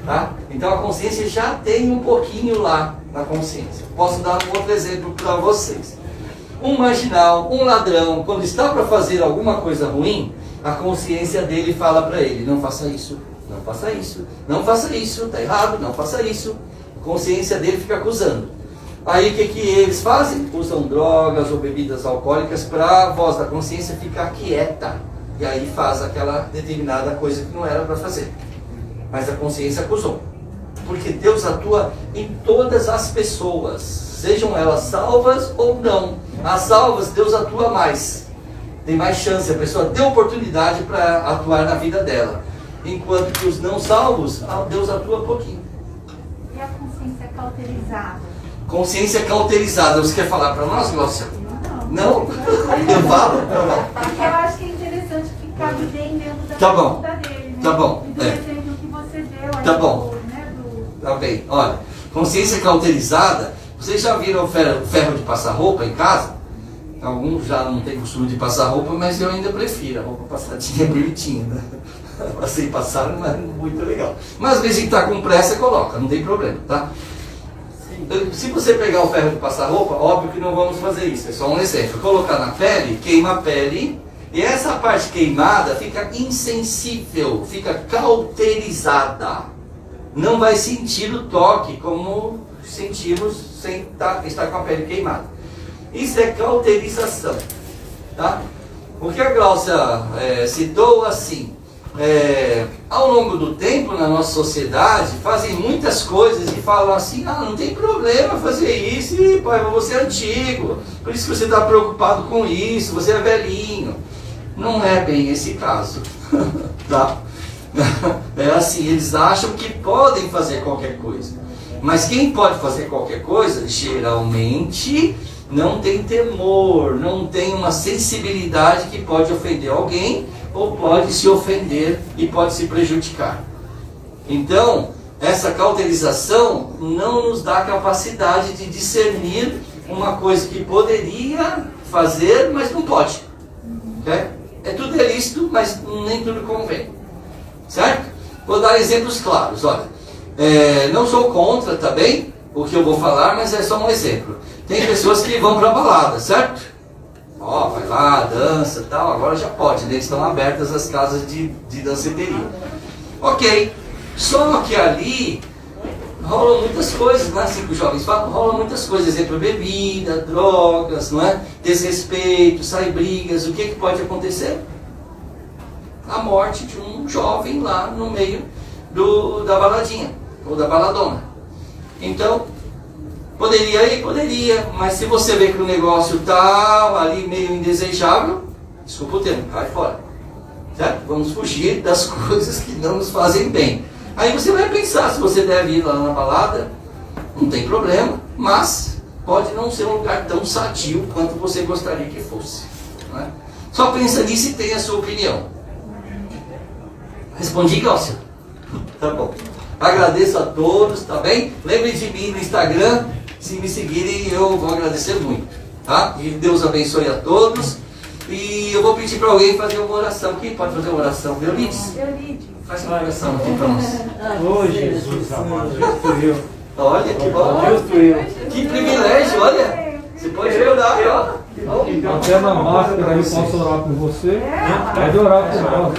tá? Então a consciência já tem um pouquinho lá na consciência. Posso dar um outro exemplo para vocês. Um marginal, um ladrão, quando está para fazer alguma coisa ruim, a consciência dele fala para ele, não faça isso, não faça isso, não faça isso, está errado, não faça isso. A consciência dele fica acusando. Aí o que eles fazem? Usam drogas ou bebidas alcoólicas para a voz da consciência ficar quieta. E aí faz aquela determinada coisa que não era para fazer. Mas a consciência acusou. Porque Deus atua em todas as pessoas, sejam elas salvas ou não. As salvas, Deus atua mais. Tem mais chance, a pessoa tem oportunidade para atuar na vida dela. Enquanto que os não salvos, Deus atua pouquinho. E a consciência cauterizada? Consciência cauterizada, você quer falar para nós, Glaucia? Não? Eu falo? Porque eu acho que é interessante que cabe bem dentro da pergunta dele, né? Tá bom. E do exemplo que você deu aí. Tá bom. Tá bem, olha, consciência cauterizada, vocês já viram o ferro de passar roupa em casa? Alguns já não têm costume de passar roupa, mas eu ainda prefiro, a roupa passadinha é bonitinha, né? Passei passar não é muito legal. Mas às vezes a gente está com pressa, coloca, não tem problema, tá? Se você pegar o ferro de passar roupa, óbvio que não vamos fazer isso, é só um exemplo. Colocar na pele, queima a pele, e essa parte queimada fica insensível, fica cauterizada. Não vai sentir o toque como sentimos sem estar com a pele queimada. Isso é cauterização, tá? O que a Glaucia citou assim, ao longo do tempo na nossa sociedade fazem muitas coisas e falam assim, não tem problema fazer isso, e pai, você é antigo, por isso que você está preocupado com isso, você é velhinho. Não é bem esse caso, tá? É assim, eles acham que podem fazer qualquer coisa. Mas quem pode fazer qualquer coisa, geralmente não tem temor, não tem uma sensibilidade que pode ofender alguém, ou pode se ofender e pode se prejudicar. Então, essa cauterização não nos dá a capacidade de discernir uma coisa que poderia fazer, mas não pode. Tudo é lícito, mas nem tudo convém. Certo? Vou dar exemplos claros. Olha, não sou contra também o que eu vou falar, mas é só um exemplo. Tem pessoas que vão para a balada, certo? Ó, vai lá, dança e tal, agora já pode, né? Estão abertas as casas de danceteria. Ok, só que ali rolam muitas coisas, né? Assim que os jovens falam, rolam muitas coisas, exemplo, bebida, drogas, não é? Desrespeito, sai brigas, o que pode acontecer? A morte de um jovem lá no meio da baladinha, ou da baladona. Então, poderia ir, poderia, mas se você vê que o negócio está ali meio indesejável, desculpa o termo, cai fora. Certo? Vamos fugir das coisas que não nos fazem bem. Aí você vai pensar se você deve ir lá na balada, não tem problema, mas pode não ser um lugar tão sadio quanto você gostaria que fosse. Não é? Só pensa nisso e tem a sua opinião. Respondi, Glaucia? Tá bom. Agradeço a todos, tá bem? Lembre de mim no Instagram, se me seguirem eu vou agradecer muito, tá? E Deus abençoe a todos. E eu vou pedir para alguém fazer uma oração. Quem pode fazer uma oração? Eurides? Faz uma oração aqui para nós. Ô Jesus amado, Deus tu. Olha que bom. Deus tu. Que privilégio, olha. Você pode orar, ó. Até na máscara aí posso orar por você. Pode orar por nós.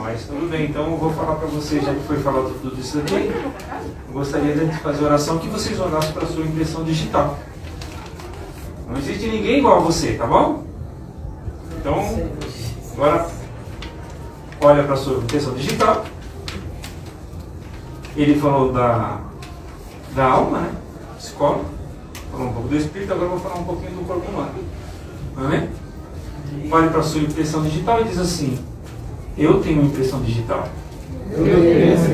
Mas tudo bem, então eu vou falar para vocês, já que foi falado tudo isso aqui, eu gostaria de fazer oração que vocês orassem para a sua impressão digital. Não existe ninguém igual a você, tá bom? Então, agora olha para a sua impressão digital. Ele falou da alma, né? Psicólogo. Falou um pouco do espírito, agora eu vou falar um pouquinho do corpo humano. Amém? Olhe para a sua impressão digital e diz assim: eu tenho uma impressão digital. Eu tenho uma impressão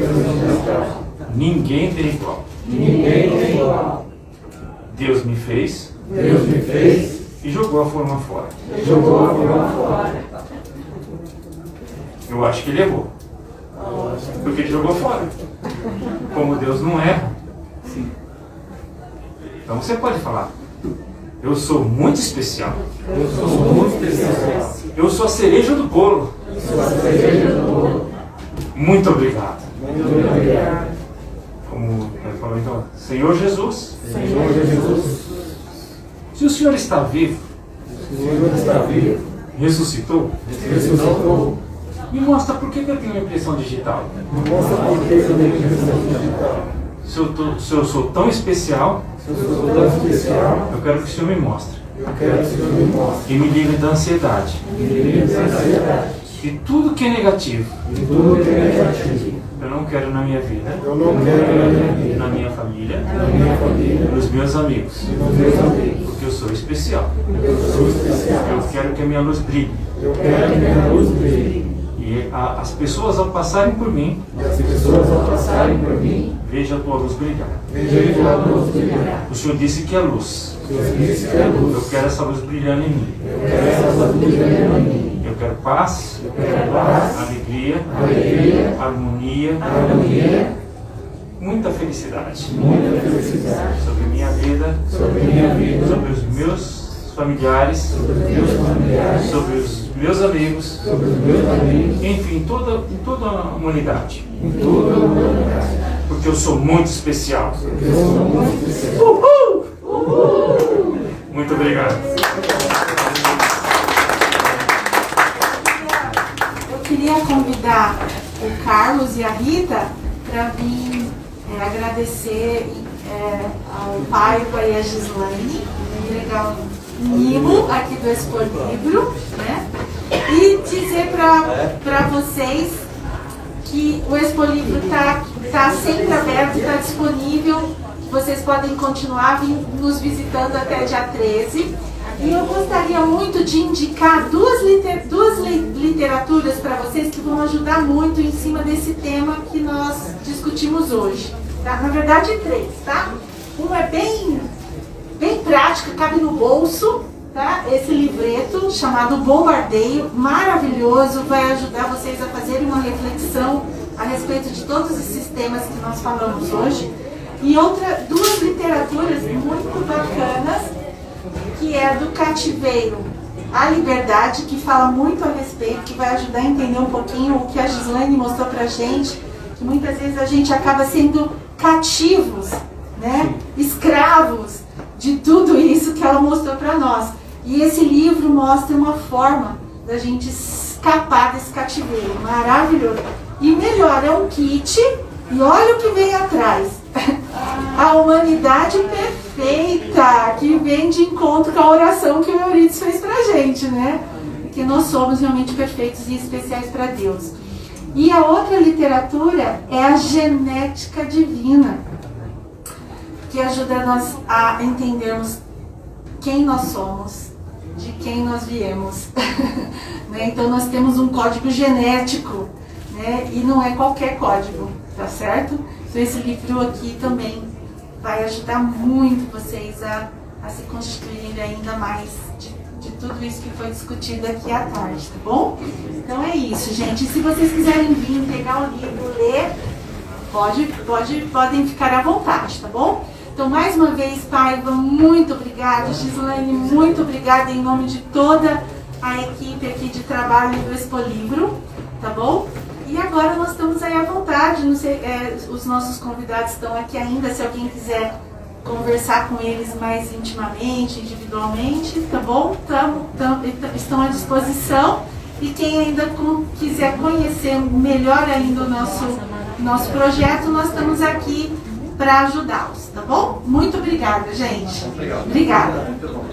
digital. Ninguém tem igual. Ninguém tem igual. Deus me fez. Deus me fez. E jogou a forma fora. Jogou a forma fora. Eu acho que ele errou. Porque ele jogou fora. Como Deus não erra. Então você pode falar: eu sou muito especial. Eu sou muito especial. Eu sou a cereja do bolo. Eu sou a cereja do bolo. Muito obrigado. Muito obrigado. Como ele falou então, Senhor Jesus. Senhor Jesus. Se o Senhor está vivo, ressuscitou, me mostra por que eu tenho uma impressão digital. Se eu sou tão especial, eu quero que o Senhor me mostre. E me livre da ansiedade. E tudo que é negativo, eu não quero na minha vida, na minha família, nos meus amigos, porque eu sou especial. Eu quero que a minha luz brilhe. E as pessoas ao passarem por mim, veja a tua luz brilhar. O Senhor disse que é luz. Eu quero essa luz brilhando em mim. Eu quero paz, alegria, harmonia, muita felicidade sobre minha vida, sobre os meus familiares, sobre os meus amigos, enfim, em toda a humanidade. Porque eu sou muito especial. Uhul! Muito obrigado. Eu queria convidar o Carlos e a Rita para vir agradecer ao Paiva e a Gislaine, entregar um mimo aqui do Expor Livro, né? E dizer para vocês que o Expor Livro está sempre aberto, está disponível. Vocês podem continuar nos visitando até dia 13. E eu gostaria muito de indicar duas literaturas para vocês que vão ajudar muito em cima desse tema que nós discutimos hoje. Tá? Na verdade, 3, tá? Um é bem prático, cabe no bolso, tá? Esse livreto chamado Bombardeio, maravilhoso, vai ajudar vocês a fazerem uma reflexão a respeito de todos esses temas que nós falamos hoje. E duas literaturas muito bacanas, que é do Cativeiro à Liberdade, que fala muito a respeito, que vai ajudar a entender um pouquinho o que a Gislaine mostrou pra gente, que muitas vezes a gente acaba sendo cativos, né? Escravos de tudo isso que ela mostrou para nós. E esse livro mostra uma forma da gente escapar desse cativeiro. Maravilhoso. E melhor, é um kit. E olha o que vem atrás. A humanidade perfeita, que vem de encontro com a oração que o Euridice fez pra gente, né? Que nós somos realmente perfeitos e especiais para Deus. E a outra literatura é a genética divina, que ajuda nós a entendermos quem nós somos, de quem nós viemos. Né? Então nós temos um código genético, né? E não é qualquer código, tá certo? Então esse livro aqui também vai ajudar muito vocês a se constituírem ainda mais de tudo isso que foi discutido aqui à tarde, tá bom? Então é isso, gente. E se vocês quiserem vir pegar o livro, ler, podem ficar à vontade, tá bom? Então, mais uma vez, Paiva, muito obrigada. Gislaine, muito obrigada em nome de toda a equipe aqui de trabalho do Expolivro, tá bom? E agora nós estamos aí à vontade, não sei, os nossos convidados estão aqui ainda, se alguém quiser conversar com eles mais intimamente, individualmente, tá bom? Estão à disposição. E quem ainda quiser conhecer melhor ainda o nosso projeto, nós estamos aqui para ajudá-los, tá bom? Muito obrigada, gente. Obrigado. Obrigada. Muito bom.